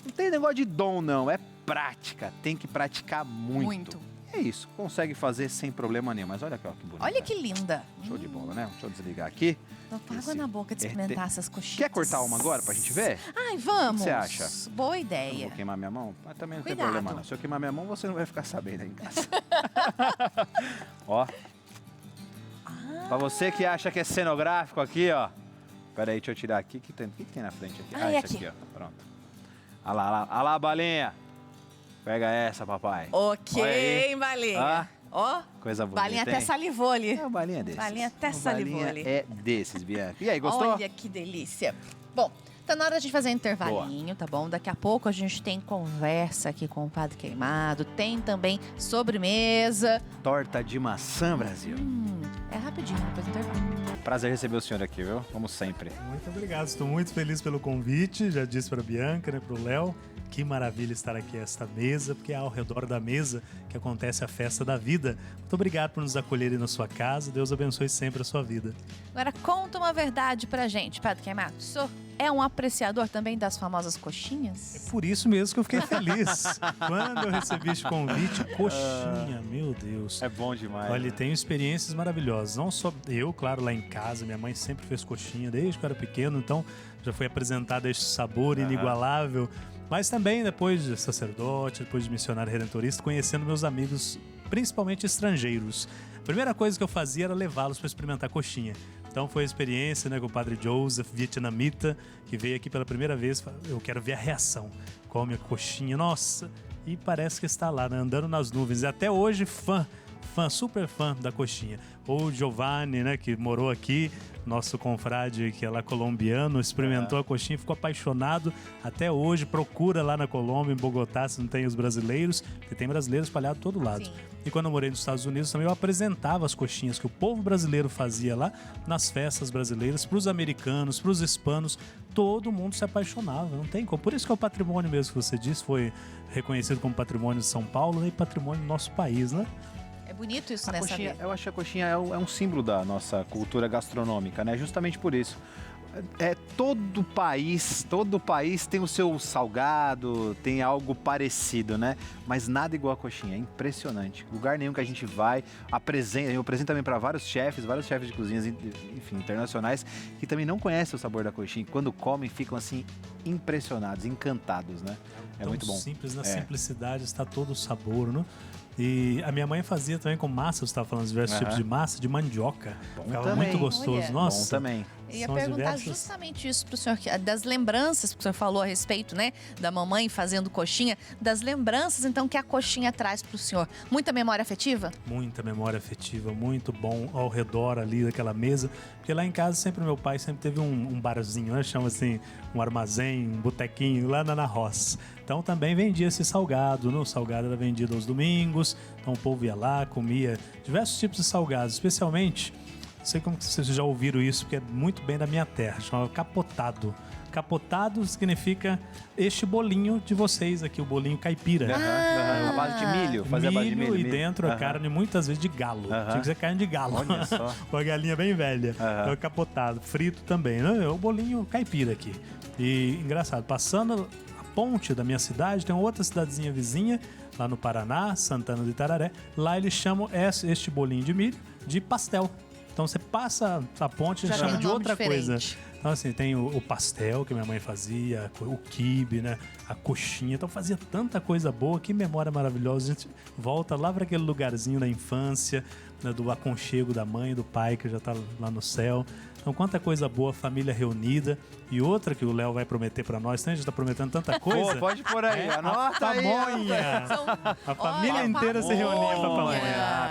Não tem negócio de dom, não. É prática. Tem que praticar muito. Muito. É isso. Consegue fazer sem problema nenhum. Mas olha aqui, ó, que bonito. Olha que linda. Show de bola, né? Deixa eu desligar aqui. Tô com água Esse na boca de experimentar essas coxinhas. Quer cortar uma agora pra gente ver? Ai, vamos. O que você acha? Boa Eu ideia. vou queimar minha mão? Mas também não tem Cuidado. problema, não. Se eu queimar minha mão, você não vai ficar sabendo aí em casa. Ó. Pra você que acha que é cenográfico aqui, ó. Pera aí, deixa eu tirar aqui. O que tem na frente aqui? Ah, é esse aqui. aqui, ó. Pronto. Olha lá, olha lá, olha lá a balinha. Pega essa, papai. Ok, Olha aí. balinha. Ah. Ó, Coisa bonita, balinha até hein? salivou ali. É, o balinha é desses. Balinha até O salivou balinha ali. é desses, Bianca. E aí, gostou? Olha que delícia. Bom, tá na hora de fazer um intervalinho, tá bom? Daqui a pouco a gente tem conversa aqui com o Padre Queimado. Tem também sobremesa. Torta de maçã, Brasil. É rapidinho, depois do intervalo. Prazer receber o senhor aqui, viu? Como sempre. Muito obrigado, estou muito feliz pelo convite. Já disse para a Bianca, né, para o Léo. Que maravilha estar aqui a esta mesa, porque é ao redor da mesa que acontece a festa da vida. Muito obrigado por nos acolherem na sua casa. Deus abençoe sempre a sua vida. Agora conta uma verdade pra gente, Padre Queimado. O senhor é um apreciador também das famosas coxinhas? Por isso mesmo que eu fiquei feliz. Quando eu recebi este convite, coxinha, meu Deus. É bom demais. Olha, né? tenho experiências maravilhosas. Não só eu, claro, lá em casa, minha mãe sempre fez coxinha desde que eu era pequeno, então já foi apresentado este sabor inigualável. Mas também depois de sacerdote, depois de missionário redentorista, conhecendo meus amigos, principalmente estrangeiros. A primeira coisa que eu fazia era levá-los para experimentar coxinha. Então foi a experiência, né, com o padre Joseph, vietnamita, que veio aqui pela primeira vez. Eu quero ver a reação. Come a coxinha, nossa! E parece que está lá, né, andando nas nuvens. E até hoje, super fã da coxinha. Ou o Giovanni, né, que morou aqui, nosso confrade que é lá colombiano, experimentou a coxinha, ficou apaixonado. Até hoje procura lá na Colômbia, em Bogotá, se não tem os brasileiros, porque tem brasileiros espalhados todo lado. Sim. E quando eu morei nos Estados Unidos também eu apresentava as coxinhas que o povo brasileiro fazia lá nas festas brasileiras para os americanos, para os hispanos. Todo mundo se apaixonava, não tem como. Por isso que é o patrimônio mesmo que você disse, foi reconhecido como patrimônio de São Paulo, né, e patrimônio do nosso país, né? É bonito isso, A né, coxinha, saber? eu acho que a coxinha é um símbolo da nossa cultura gastronômica, né? Justamente por isso. Todo país tem o seu salgado, tem algo parecido, né? Mas nada igual a coxinha, é impressionante. Lugar nenhum que a gente vai, eu apresento também para vários chefes de cozinhas, enfim, internacionais, que também não conhecem o sabor da coxinha. Quando comem, ficam assim, impressionados, encantados, né? É Tão muito bom. simples, na É. simplicidade está todo o sabor, né? E a minha mãe fazia também com massa, você estava falando de diversos tipos de massa, de mandioca. Bom Ficava também. muito gostoso. Olha. Nossa. Bom também. Eu ia São as perguntar diversas- justamente isso pro senhor, das lembranças que o senhor falou a respeito, né? Da mamãe fazendo coxinha, das lembranças, então, que a coxinha traz pro senhor. Muita memória afetiva? Muita memória afetiva, muito bom ao redor ali daquela mesa. Porque lá em casa sempre meu pai sempre teve um barzinho, né? Chama assim, um armazém, um botequinho lá na roça. Então também vendia esse salgado, né? O salgado era vendido aos domingos, então o povo ia lá, comia diversos tipos de salgados, especialmente, não sei como que vocês já ouviram isso, porque é muito bem da minha terra, chamava capotado. Capotado significa este bolinho de vocês aqui, o bolinho caipira. A base de milho. Fazia a base de milho. E dentro a Aham. carne muitas vezes de galo. Tinha que ser carne de galo. Olha só. Uma galinha bem velha. Aham. Então, capotado, frito também, né? É o bolinho caipira aqui. E engraçado, passando a ponte da minha cidade, tem outra cidadezinha vizinha, lá no Paraná, Santana do Itararé. Lá eles chamam este bolinho de milho de pastel. Então você passa a ponte e Já chama tem um de nome outra diferente. coisa. Então, assim, tem o pastel que minha mãe fazia, o quibe, né? A coxinha. Então, fazia tanta coisa boa. Que memória maravilhosa. A gente volta lá para aquele lugarzinho da infância, né? Do aconchego da mãe e do pai, que já tá lá no céu. Então, quanta coisa boa, família reunida. E outra que o Léo vai prometer para nós, né? A gente tá prometendo tanta coisa. Pô, pode pôr aí, anota aí. Pamonha! A família inteira se reunia pra pamonha.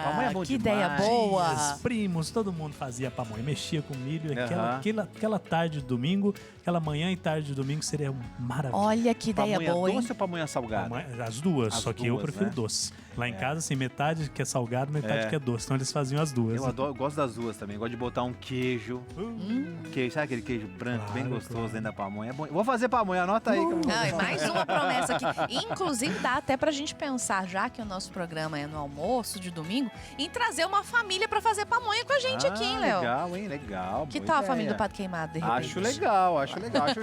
Pamonha é bom Que demais. ideia boa! Os primos, todo mundo fazia pamonha, mexia com milho. Aham. Aquela tarde de domingo, aquela manhã e tarde de domingo seria maravilhoso. Olha que ideia Pamonha boa, hein? doce ou pamonha salgada? As duas, As só que eu duas, prefiro né? doce. Lá em casa, assim, metade que é salgado, metade É. que é doce. Então eles faziam as duas. Eu gosto das duas também. Gosto de botar um queijo. Queijo, sabe aquele queijo branco, bem Claro, gostoso claro. dentro da pamonha? É bom. Vou fazer pamonha, anota aí. Que eu vou Não, e mais uma promessa aqui. Inclusive, dá até pra gente pensar, já que o nosso programa é no almoço de domingo, em trazer uma família pra fazer pamonha com a gente aqui, hein, Léo? Legal, hein? Legal. Que boa tal a ideia. família do Pato Queimado, de repente? Acho legal, acho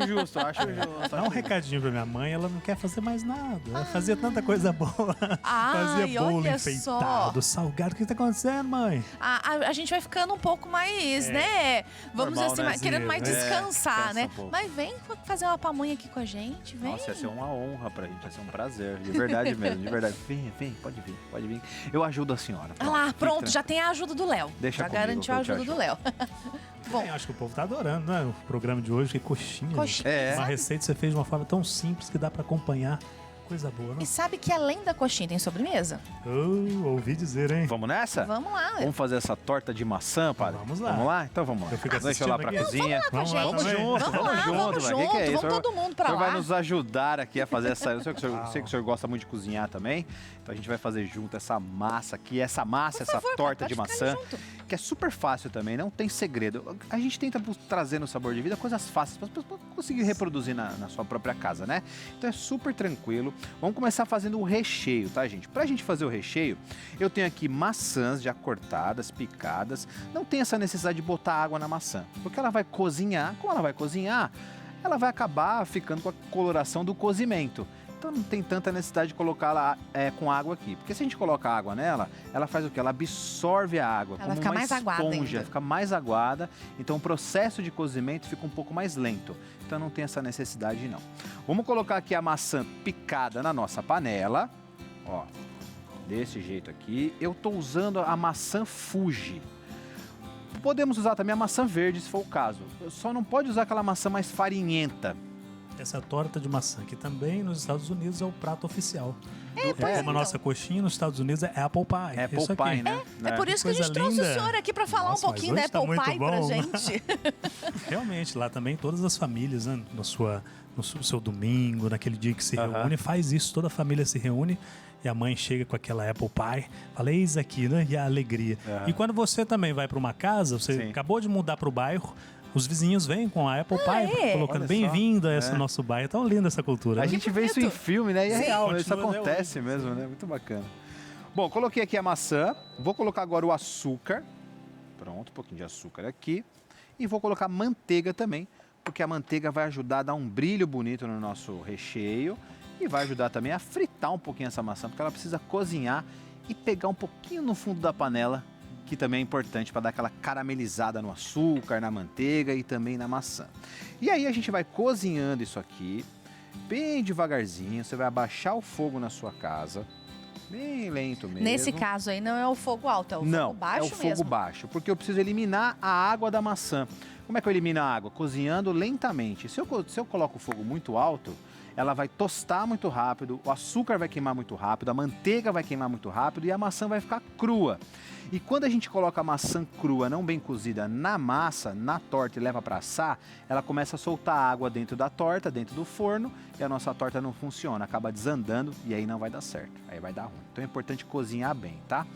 justo, acho justo. Dá um recadinho pra minha mãe, ela não quer fazer mais nada. Ela fazia tanta coisa boa. Ai, Fazia bolo olha enfeitado, salgado. O que tá acontecendo, mãe? A gente vai ficando um pouco mais, né? Vamos Normal, dizer assim, né? querendo mais É, descansar, descansa né? um pouco. Mas vem fazer uma pamonha aqui com a gente, vem. Nossa, ia ser uma honra pra gente, ia ser um prazer, de verdade mesmo, de verdade. Vem, pode vir. Eu ajudo a senhora. Ah lá, fique pronto, tranquila. já tem a ajuda do Léo. Deixa já comigo garantiu que a eu te ajuda do Léo. Bom, Eu acho que o povo tá adorando, né? O programa de hoje, que é coxinha. coxinha. É. Uma receita que você fez de uma forma tão simples que dá pra acompanhar. Coisa boa, não? E sabe que além da coxinha tem sobremesa? Ouvi dizer, hein? Vamos nessa? Vamos lá. Vamos fazer essa torta de maçã, padre? Vamos lá. Vamos lá? Então vamos lá. Eu fico Deixa eu lá pra assistindo aqui. cozinha. Vamos lá Vamos também. junto, Vamos lá, vamos velho. Que é junto, isso? vamos todo mundo pra O senhor lá. vai nos ajudar aqui a fazer essa. Eu sei que o senhor gosta muito de cozinhar também. Então a gente vai fazer junto essa massa aqui, essa favor, torta pode de ficar maçã, ali junto. que é super fácil também, não tem segredo. A gente tenta trazer no Sabor de Vida coisas fáceis para conseguir reproduzir na sua própria casa, né? Então é super tranquilo. Vamos começar fazendo o recheio, tá, gente? Pra gente fazer o recheio, eu tenho aqui maçãs já cortadas, picadas. Não tem essa necessidade de botar água na maçã, porque ela vai cozinhar. Como ela vai cozinhar, ela vai acabar ficando com a coloração do cozimento. Então não tem tanta necessidade de colocá-la com água aqui. Porque se a gente colocar água nela, ela faz o quê? Ela absorve a água. Ela como fica uma mais aguada esponja, ainda. fica mais aguada. Então o processo de cozimento fica um pouco mais lento. Então não tem essa necessidade não. Vamos colocar aqui a maçã picada na nossa panela. Ó, desse jeito aqui. Eu tô usando a maçã Fuji. Podemos usar também a maçã verde, se for o caso. Só não pode usar aquela maçã mais farinhenta. Essa torta de maçã, que também nos Estados Unidos é o prato oficial. pois Como a nossa coxinha nos Estados Unidos é apple pie. É Isso apple aqui. pie, né? É por isso que a gente coisa trouxe o linda. senhor aqui pra falar Nossa, um mas pouquinho da hoje tá Apple muito Pie pra bom. gente. Realmente, lá também todas as famílias, né, no seu domingo, naquele dia que se Aham. reúne, faz isso, toda a família se reúne e a mãe chega com aquela apple pie, fala, eis aqui, né, e a alegria. Aham. E quando você também vai para uma casa, você Sim. acabou de mudar para o bairro, os vizinhos vêm com a apple pie, é? colocando Olha bem-vindo a só. esse É. nosso bairro. Tão linda essa cultura. A né? gente vê isso em bonito. filme, né? E é Sim. real, isso Continua até acontece hoje. mesmo, né? Muito bacana. Bom, coloquei aqui a maçã. Vou colocar agora o açúcar. Pronto, um pouquinho de açúcar aqui. E vou colocar manteiga também, porque a manteiga vai ajudar a dar um brilho bonito no nosso recheio e vai ajudar também a fritar um pouquinho essa maçã, porque ela precisa cozinhar e pegar um pouquinho no fundo da panela, que também é importante para dar aquela caramelizada no açúcar, na manteiga e também na maçã. E aí a gente vai cozinhando isso aqui, bem devagarzinho. Você vai abaixar o fogo na sua casa, Bem lento mesmo. Nesse caso aí não é o fogo alto, é o Não, fogo baixo é o fogo mesmo. baixo, porque eu preciso eliminar a água da maçã. Como é que eu elimino a água? Cozinhando lentamente. Se eu coloco o fogo muito alto, ela vai tostar muito rápido, o açúcar vai queimar muito rápido, a manteiga vai queimar muito rápido e a maçã vai ficar crua. E quando a gente coloca a maçã crua, não bem cozida, na massa, na torta e leva para assar, ela começa a soltar água dentro da torta, dentro do forno, e a nossa torta não funciona, acaba desandando e aí não vai dar certo, aí vai dar ruim. Então é importante cozinhar bem, tá?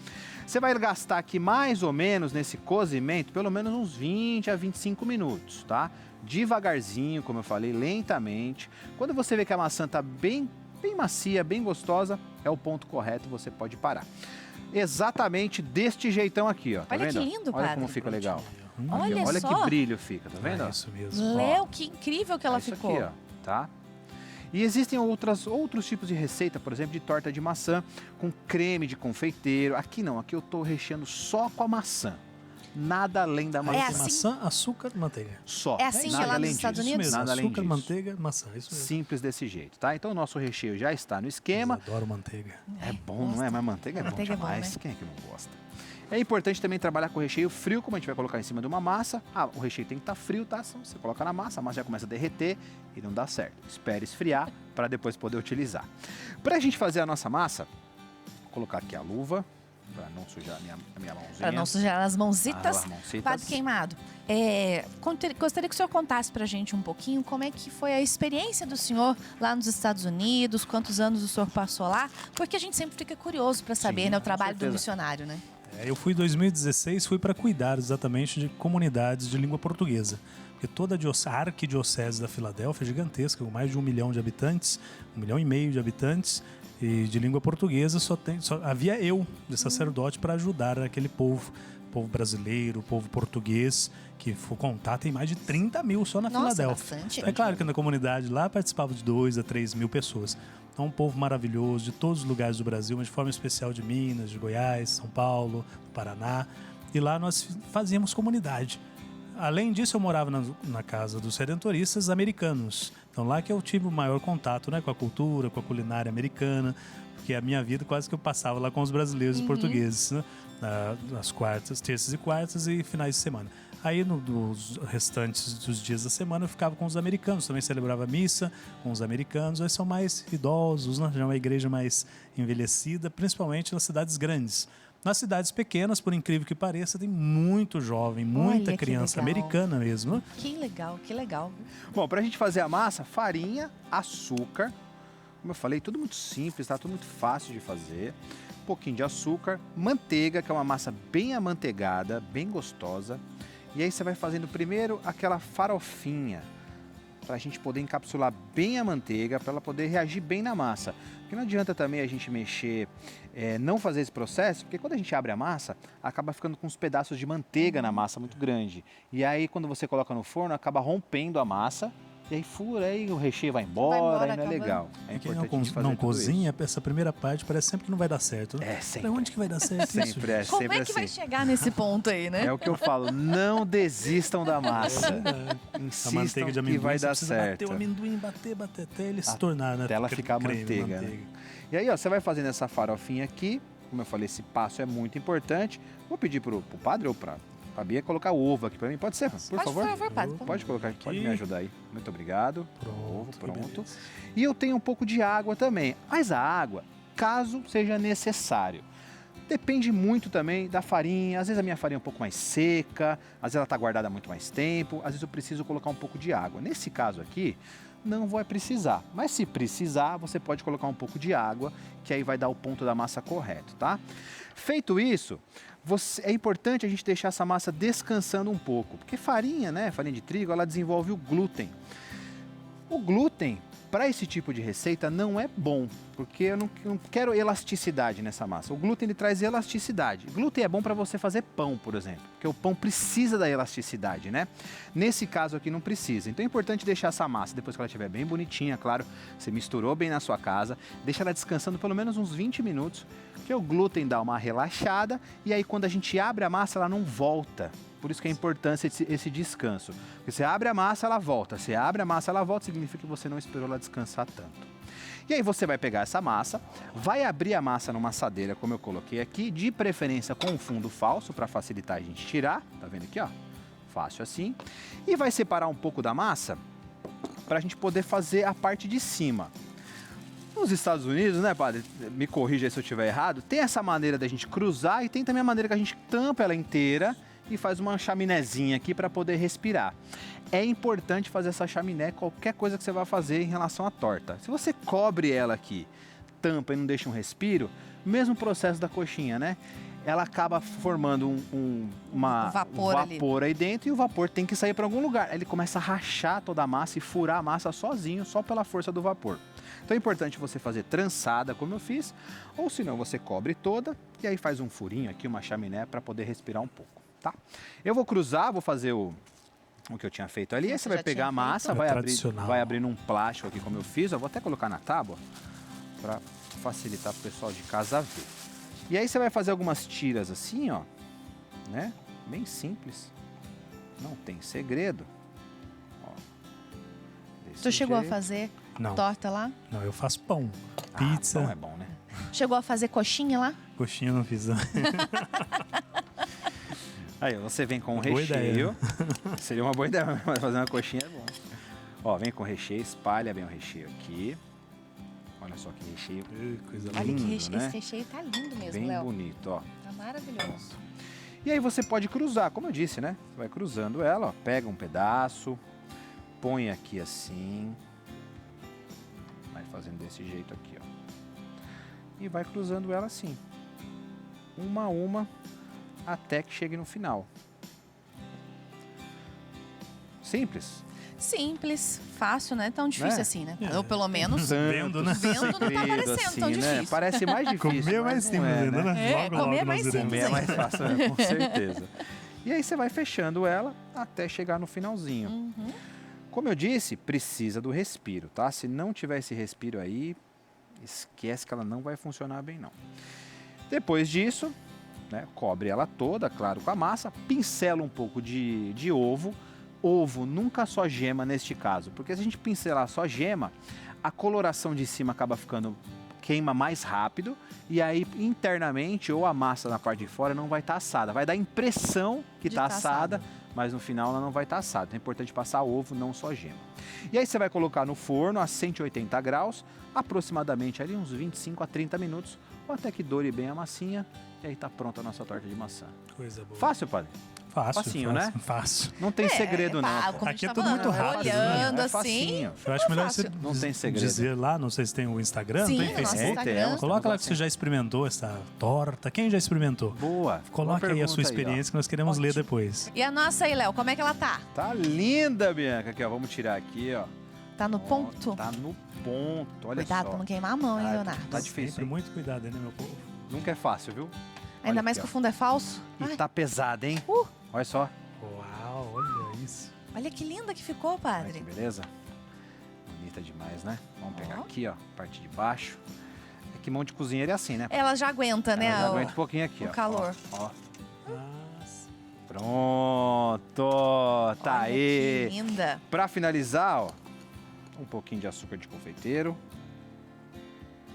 Você vai gastar aqui mais ou menos nesse cozimento, pelo menos uns 20 a 25 minutos, tá? Devagarzinho, como eu falei, lentamente. Quando você vê que a maçã tá bem macia, bem gostosa, é o ponto correto, você pode parar. Exatamente deste jeitão aqui, ó. Tá Olha vendo? que lindo, Olha padre. como fica legal. Aqui, ó. Olha Olha só. que brilho fica, tá vendo? É ó? isso mesmo. Léo, que incrível que ela É isso ficou. aqui, ó, tá? E existem outros tipos de receita, por exemplo, de torta de maçã com creme de confeiteiro. Aqui não, aqui eu tô recheando só com a maçã. Nada além da maçã. É Tem assim? maçã, açúcar, manteiga. Só. É assim que é nada lá nos além Estados disso. Isso Unidos? mesmo, Nada além açúcar, disso. manteiga, maçã. Isso mesmo. Simples desse jeito, tá? Então o nosso recheio já está no esquema. Eu adoro manteiga. É bom, não é? Mas manteiga é Manteiga é bom bom, demais. né? Quem é que não gosta? É importante também trabalhar com o recheio frio, como a gente vai colocar em cima de uma massa. Ah, o recheio tem que estar frio, tá? Senão você coloca na massa, a massa já começa a derreter e não dá certo. Espere esfriar para depois poder utilizar. Para a gente fazer a nossa massa, vou colocar aqui a luva, para não sujar a minha mãozinha. Para não sujar as mãozitas. As mãozitas. Padre Queimado, gostaria que o senhor contasse pra gente um pouquinho como é que foi a experiência do senhor lá nos Estados Unidos, quantos anos o senhor passou lá, porque a gente sempre fica curioso para saber, Sim, né, o com trabalho do certeza. missionário, né? Eu fui em 2016, fui para cuidar exatamente de comunidades de língua portuguesa. Porque toda a arquidiocese da Filadélfia é gigantesca, com mais de 1 milhão de habitantes, 1,5 milhão de habitantes, e de língua portuguesa só havia eu, de sacerdote, para ajudar aquele povo brasileiro, povo português, que for contar, tem mais de 30 mil só na Nossa, Filadélfia. bastante. É claro que na comunidade lá participava de 2 a 3 mil pessoas. Então, um povo maravilhoso de todos os lugares do Brasil, mas de forma especial de Minas, de Goiás, São Paulo, Paraná. E lá nós fazíamos comunidade. Além disso, eu morava na casa dos redentoristas americanos. Então, lá que eu tive o maior contato, né, com a cultura, com a culinária americana, porque a minha vida quase que eu passava lá com os brasileiros e portugueses, né, nas quartas, terças e quartas e finais de semana. Aí, nos restantes dos dias da semana, eu ficava com os americanos. Também celebrava missa com os americanos. Eles são mais idosos, né? Já é uma igreja mais envelhecida, principalmente nas cidades grandes. Nas cidades pequenas, por incrível que pareça, tem muito jovem, muita Olha que criança legal. americana mesmo. Né? Que legal, que legal. Bom, pra gente fazer a massa, farinha, açúcar. Como eu falei, tudo muito simples, tá? Tudo muito fácil de fazer. Um pouquinho de açúcar, manteiga, que é uma massa bem amanteigada, bem gostosa. E aí você vai fazendo primeiro aquela farofinha, para a gente poder encapsular bem a manteiga, para ela poder reagir bem na massa. Porque não adianta também a gente mexer, não fazer esse processo, porque quando a gente abre a massa, acaba ficando com uns pedaços de manteiga na massa muito grande. E aí quando você coloca no forno, acaba rompendo a massa, e aí fura, aí o recheio vai embora, aí não é acaba- legal. É E quem importante a gente fazer não tudo cozinha, essa primeira parte parece sempre que não vai dar certo. Né? isso. É, sempre. Pra onde que vai dar certo isso? Sempre é, Como sempre é que vai assim. chegar nesse ponto aí, né? É o que eu falo, não desistam da massa. A Insistam manteiga de que amendoim vai você dar precisa certo. bater o amendoim, bater até ele se tornar, né? Até ela ficar creme, manteiga, né? E aí, ó, você vai fazendo essa farofinha aqui. Como eu falei, esse passo é muito importante. Vou pedir pro padre ou pra Bia colocar ovo aqui pra mim. Pode ser, por favor? Por favor, padre. Pode colocar aqui, pode me ajudar aí. Muito obrigado. Ovo, que pronto. beleza. E eu tenho um pouco de água também. Mas a água, caso seja necessário. Depende muito também da farinha. Às vezes a minha farinha é um pouco mais seca, às vezes ela está guardada há muito mais tempo, às vezes eu preciso colocar um pouco de água. Nesse caso aqui, não vai precisar. Mas se precisar, você pode colocar um pouco de água, que aí vai dar o ponto da massa correto, tá? Feito isso, é importante a gente deixar essa massa descansando um pouco, porque farinha, né, farinha de trigo, ela desenvolve o glúten. O glúten, para esse tipo de receita, não é bom, porque eu não quero elasticidade nessa massa. O glúten ele traz elasticidade. Glúten é bom para você fazer pão, por exemplo, porque o pão precisa da elasticidade, né? Nesse caso aqui não precisa. Então é importante deixar essa massa, depois que ela estiver bem bonitinha, claro, você misturou bem na sua casa, deixa ela descansando pelo menos uns 20 minutos, que o glúten dá uma relaxada e aí quando a gente abre a massa ela não volta. Por isso que é a importância esse descanso. Porque você abre a massa, ela volta. Você abre a massa, ela volta, significa que você não esperou ela descansar tanto. E aí você vai pegar essa massa, vai abrir a massa numa assadeira, como eu coloquei aqui, de preferência com um fundo falso, para facilitar a gente tirar. Tá vendo aqui, ó? Fácil assim. E vai separar um pouco da massa para a gente poder fazer a parte de cima. Nos Estados Unidos, né, padre? Me corrija aí se eu estiver errado. Tem essa maneira da gente cruzar e tem também a maneira que a gente tampa ela inteira e faz uma chaminézinha aqui para poder respirar. É importante fazer essa chaminé qualquer coisa que você vai fazer em relação à torta. Se você cobre ela aqui, tampa e não deixa um respiro, mesmo processo da coxinha, né? Ela acaba formando um vapor aí dentro e o vapor tem que sair para algum lugar. Aí ele começa a rachar toda a massa e furar a massa sozinho, só pela força do vapor. Então é importante você fazer trançada, como eu fiz, ou senão você cobre toda e aí faz um furinho aqui, uma chaminé para poder respirar um pouco, tá? Eu vou cruzar, vou fazer o que eu tinha feito ali. Aí você vai pegar a massa, vai abrir num plástico aqui, como eu fiz. Eu vou até colocar na tábua para facilitar para o pessoal de casa ver. E aí você vai fazer algumas tiras assim, ó, né? Bem simples. Não tem segredo. Ó, Tu chegou a fazer Não. torta lá? Não, eu faço pão, pizza. Pão é bom, né? Chegou a fazer coxinha lá? Coxinha eu não fiz. Aí, você vem com o Boa recheio. Seria uma boa ideia, mas fazer uma coxinha é bom. Ó, vem com o recheio, espalha bem o recheio aqui. Olha só que recheio. Coisa Olha Lindo, que né? esse recheio tá lindo mesmo, Bem Léo. bonito, ó. Tá maravilhoso. E aí você pode cruzar, como eu disse, né? Você vai cruzando ela, ó. Pega um pedaço, põe aqui assim. Vai fazendo desse jeito aqui, ó. E vai cruzando ela assim. Uma a uma, até que chegue no final. Simples. Simples, fácil, não é tão difícil Né? assim, né? É. Eu, pelo menos, Vendo, né? vendo não tá parecendo tão difícil. Né? Parece mais difícil. Comer é mas mais não simples é, ainda, né? né? É, comer é mais nós iremos. Comer é mais fácil, né? Com certeza. E aí você vai fechando ela até chegar no finalzinho. Uhum. Como eu disse, precisa do respiro, tá? Se não tiver esse respiro aí, esquece que ela não vai funcionar bem, não. Depois disso, né, cobre ela toda, claro, com a massa, pincela um pouco de ovo. Ovo, nunca só gema neste caso, porque se a gente pincelar só gema, a coloração de cima acaba ficando, queima mais rápido, e aí internamente, ou a massa na parte de fora não vai estar assada. Vai dar a impressão que De está tá assada, assada. mas no final ela não vai estar assada. Então é importante passar ovo, não só gema. E aí você vai colocar no forno a 180 graus, aproximadamente ali uns 25 a 30 minutos, ou até que doure bem a massinha, e aí tá pronta a nossa torta de maçã. Coisa boa. Fácil, padre? Fácil, Facinho, fácil, né? Fácil. Não tem segredo, não. Como a gente Aqui é tá tudo muito falando, rápido, né? olhando É assim. facinho. Eu acho melhor você fácil. Não tem segredo. dizer lá, não sei se tem o Instagram, Sim, tem no nosso Facebook. Instagram. Coloca lá que você já experimentou essa torta. Quem já experimentou? Boa. Coloca Boa aí a sua pergunta aí, ó. experiência que nós queremos ler depois. E a nossa aí, Léo, como é que ela tá? Tá linda, Bianca. Aqui, ó. Vamos tirar aqui, ó. Tá no Ó, ponto? Tá no ponto. Olha Cuidado só. pra não queimar a mão, hein, Tá- Leonardo? tá difícil, Sempre hein? muito cuidado, né, meu povo? Nunca é fácil, viu? Ainda Olha mais aqui, que o fundo é falso. ó. Ai, E tá pesado, hein? Olha só. Uau, olha isso. olha que linda que ficou, Olha que padre. beleza. Bonita demais, né? Vamos pegar Ó. aqui, ó. Parte de baixo. É que mão de cozinheiro é assim, né? Ela já aguenta, né? Ela já o- aguenta um pouquinho aqui, o ó. calor. Ó, ó. Nossa. Pronto. Tá Olha aí. que linda. Pra finalizar, ó, um pouquinho de açúcar de confeiteiro.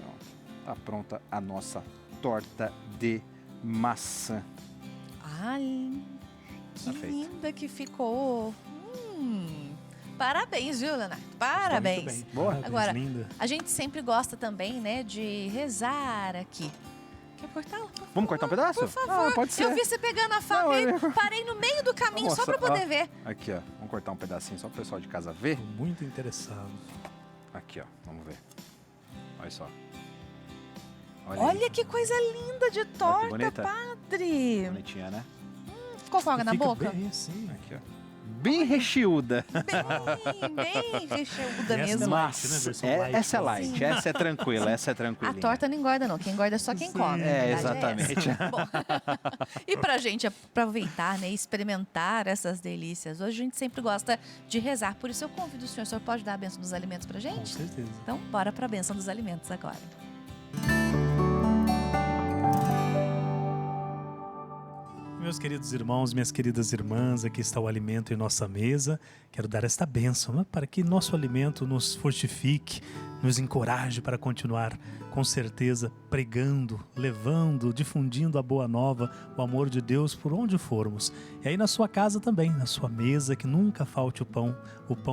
Pronto. Tá pronta a nossa torta de maçã. Ai, que Tá feito. linda que ficou. Parabéns, viu, Leonardo? Parabéns. Muito bem. Boa. Parabéns, Agora, linda. A gente sempre gosta também, né, de rezar aqui. Quer cortar? Vamos cortar um pedaço? Por favor. Ah, pode ser. Eu vi você pegando a faca Não, e eu- parei no meio do caminho só pra Nossa, poder ó. ver. Aqui, ó. Vamos cortar um pedacinho só pro pessoal de casa ver. Tô muito interessado. Aqui, ó. Vamos ver. Olha só. Olha, aí. Olha que coisa linda de torta, bonita. padre. Bonitinha, né? Ficou com água na Fica boca? bem assim. Aqui, ó. Bem recheada. Bem recheada E essa mesmo. é light, né? Versão light. Essa é light, Sim. essa é tranquila, essa é A tranquilinha. torta não engorda, não. Quem engorda é só quem Sim. come. a É, verdade exatamente. essa. Bom, e pra gente aproveitar, né, e experimentar essas delícias, hoje a gente sempre gosta de rezar. Por isso eu convido o senhor pode dar a bênção dos alimentos pra Com gente? certeza. Então, bora pra bênção dos alimentos agora. Meus queridos irmãos, minhas queridas irmãs, aqui está o alimento em nossa mesa. Quero dar esta bênção, né, para que nosso alimento nos fortifique, nos encoraje para continuar, com certeza, pregando, levando, difundindo a boa nova, o amor de Deus por onde formos. E aí na sua casa também, na sua mesa, que nunca falte o pão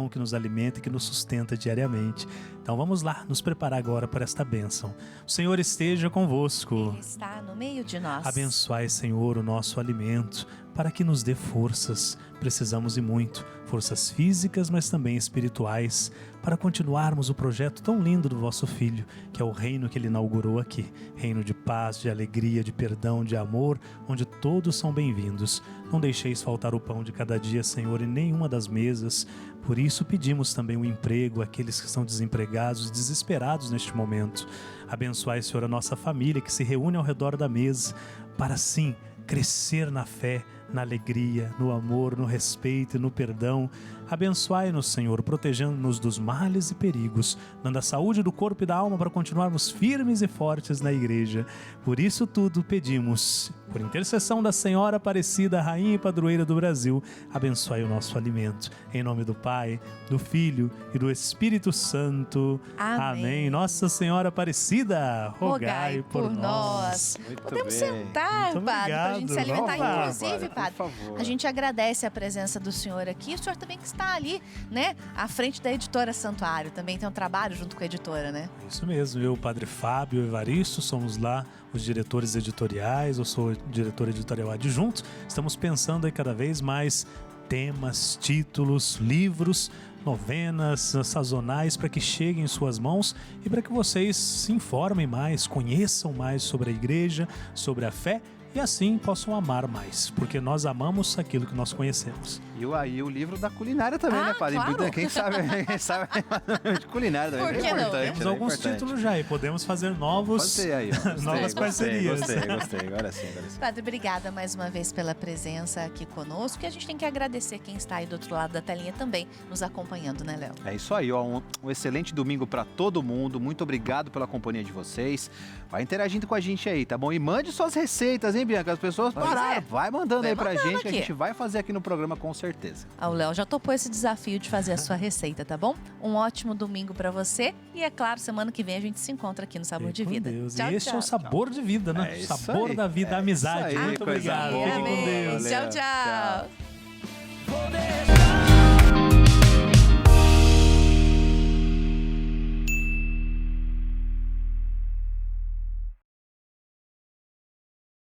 que nos alimenta e que nos sustenta diariamente. Então vamos lá, nos preparar agora para esta bênção. O Senhor esteja convosco. Ele está no meio de nós. Abençoai, Senhor, o nosso alimento, para que nos dê forças. Precisamos e muito, forças físicas, mas também espirituais, para continuarmos o projeto tão lindo do vosso Filho, que é o reino que ele inaugurou aqui. Reino de paz, de alegria, de perdão, de amor, onde todos são bem-vindos. Não deixeis faltar o pão de cada dia, Senhor, em nenhuma das mesas. Por isso pedimos também o emprego àqueles que estão desempregados, desesperados neste momento. Abençoai, Senhor, a nossa família que se reúne ao redor da mesa, para sim crescer na fé, na alegria, no amor, no respeito e no perdão. Abençoai-nos, Senhor, protegendo-nos dos males e perigos, dando a saúde do corpo e da alma para continuarmos firmes e fortes na igreja. Por isso tudo pedimos, por intercessão da Senhora Aparecida, Rainha e Padroeira do Brasil, abençoai o nosso alimento. Em nome do Pai, do Filho e do Espírito Santo. Amém. Nossa Senhora Aparecida, rogai por nós. Muito Podemos bem. sentar, Muito padre, para a gente se obrigado. alimentar. Vamos lá, Inclusive, por padre, favor. a gente agradece a presença do senhor aqui. O senhor também que está ali, né, à frente da editora Santuário. Também tem um trabalho junto com a editora, né? Isso mesmo, eu, o Padre Fábio e o Evaristo, somos lá os diretores editoriais, eu sou o diretor editorial adjunto. Estamos pensando aí cada vez mais temas, títulos, livros, novenas sazonais para que cheguem em suas mãos e para que vocês se informem mais, conheçam mais sobre a igreja, sobre a fé e assim possam amar mais, porque nós amamos aquilo que nós conhecemos. E aí o livro da culinária também, né, padre? Claro. Quem sabe de culinária também. Por É que não? importante, Temos né? alguns Importante. títulos já e podemos fazer novos. Pode ser aí, ó. Gostei, Novas parcerias. Gostei. Agora sim. Padre, obrigada mais uma vez pela presença aqui conosco. E a gente tem que agradecer quem está aí do outro lado da telinha também, nos acompanhando, né, Léo? É isso aí, ó. Um excelente domingo para todo mundo. Muito obrigado pela companhia de vocês. Vai interagindo com a gente aí, tá bom? E mande suas receitas, hein, Bianca? As pessoas pararam. Vai mandando Vai aí pra mandando gente, que a aqui. gente vai fazer aqui no programa com certeza. Ah, o Léo já topou esse desafio de fazer a sua receita, tá bom? Um ótimo domingo pra você. E é claro, semana que vem a gente se encontra aqui no Sabor de Fique com Vida. Deus. Tchau, E este tchau. é o sabor de vida, né? É isso sabor aí. da vida, a amizade. isso aí, Muito coisa obrigado. boa. Fique com Amém. Deus. Tchau, tchau.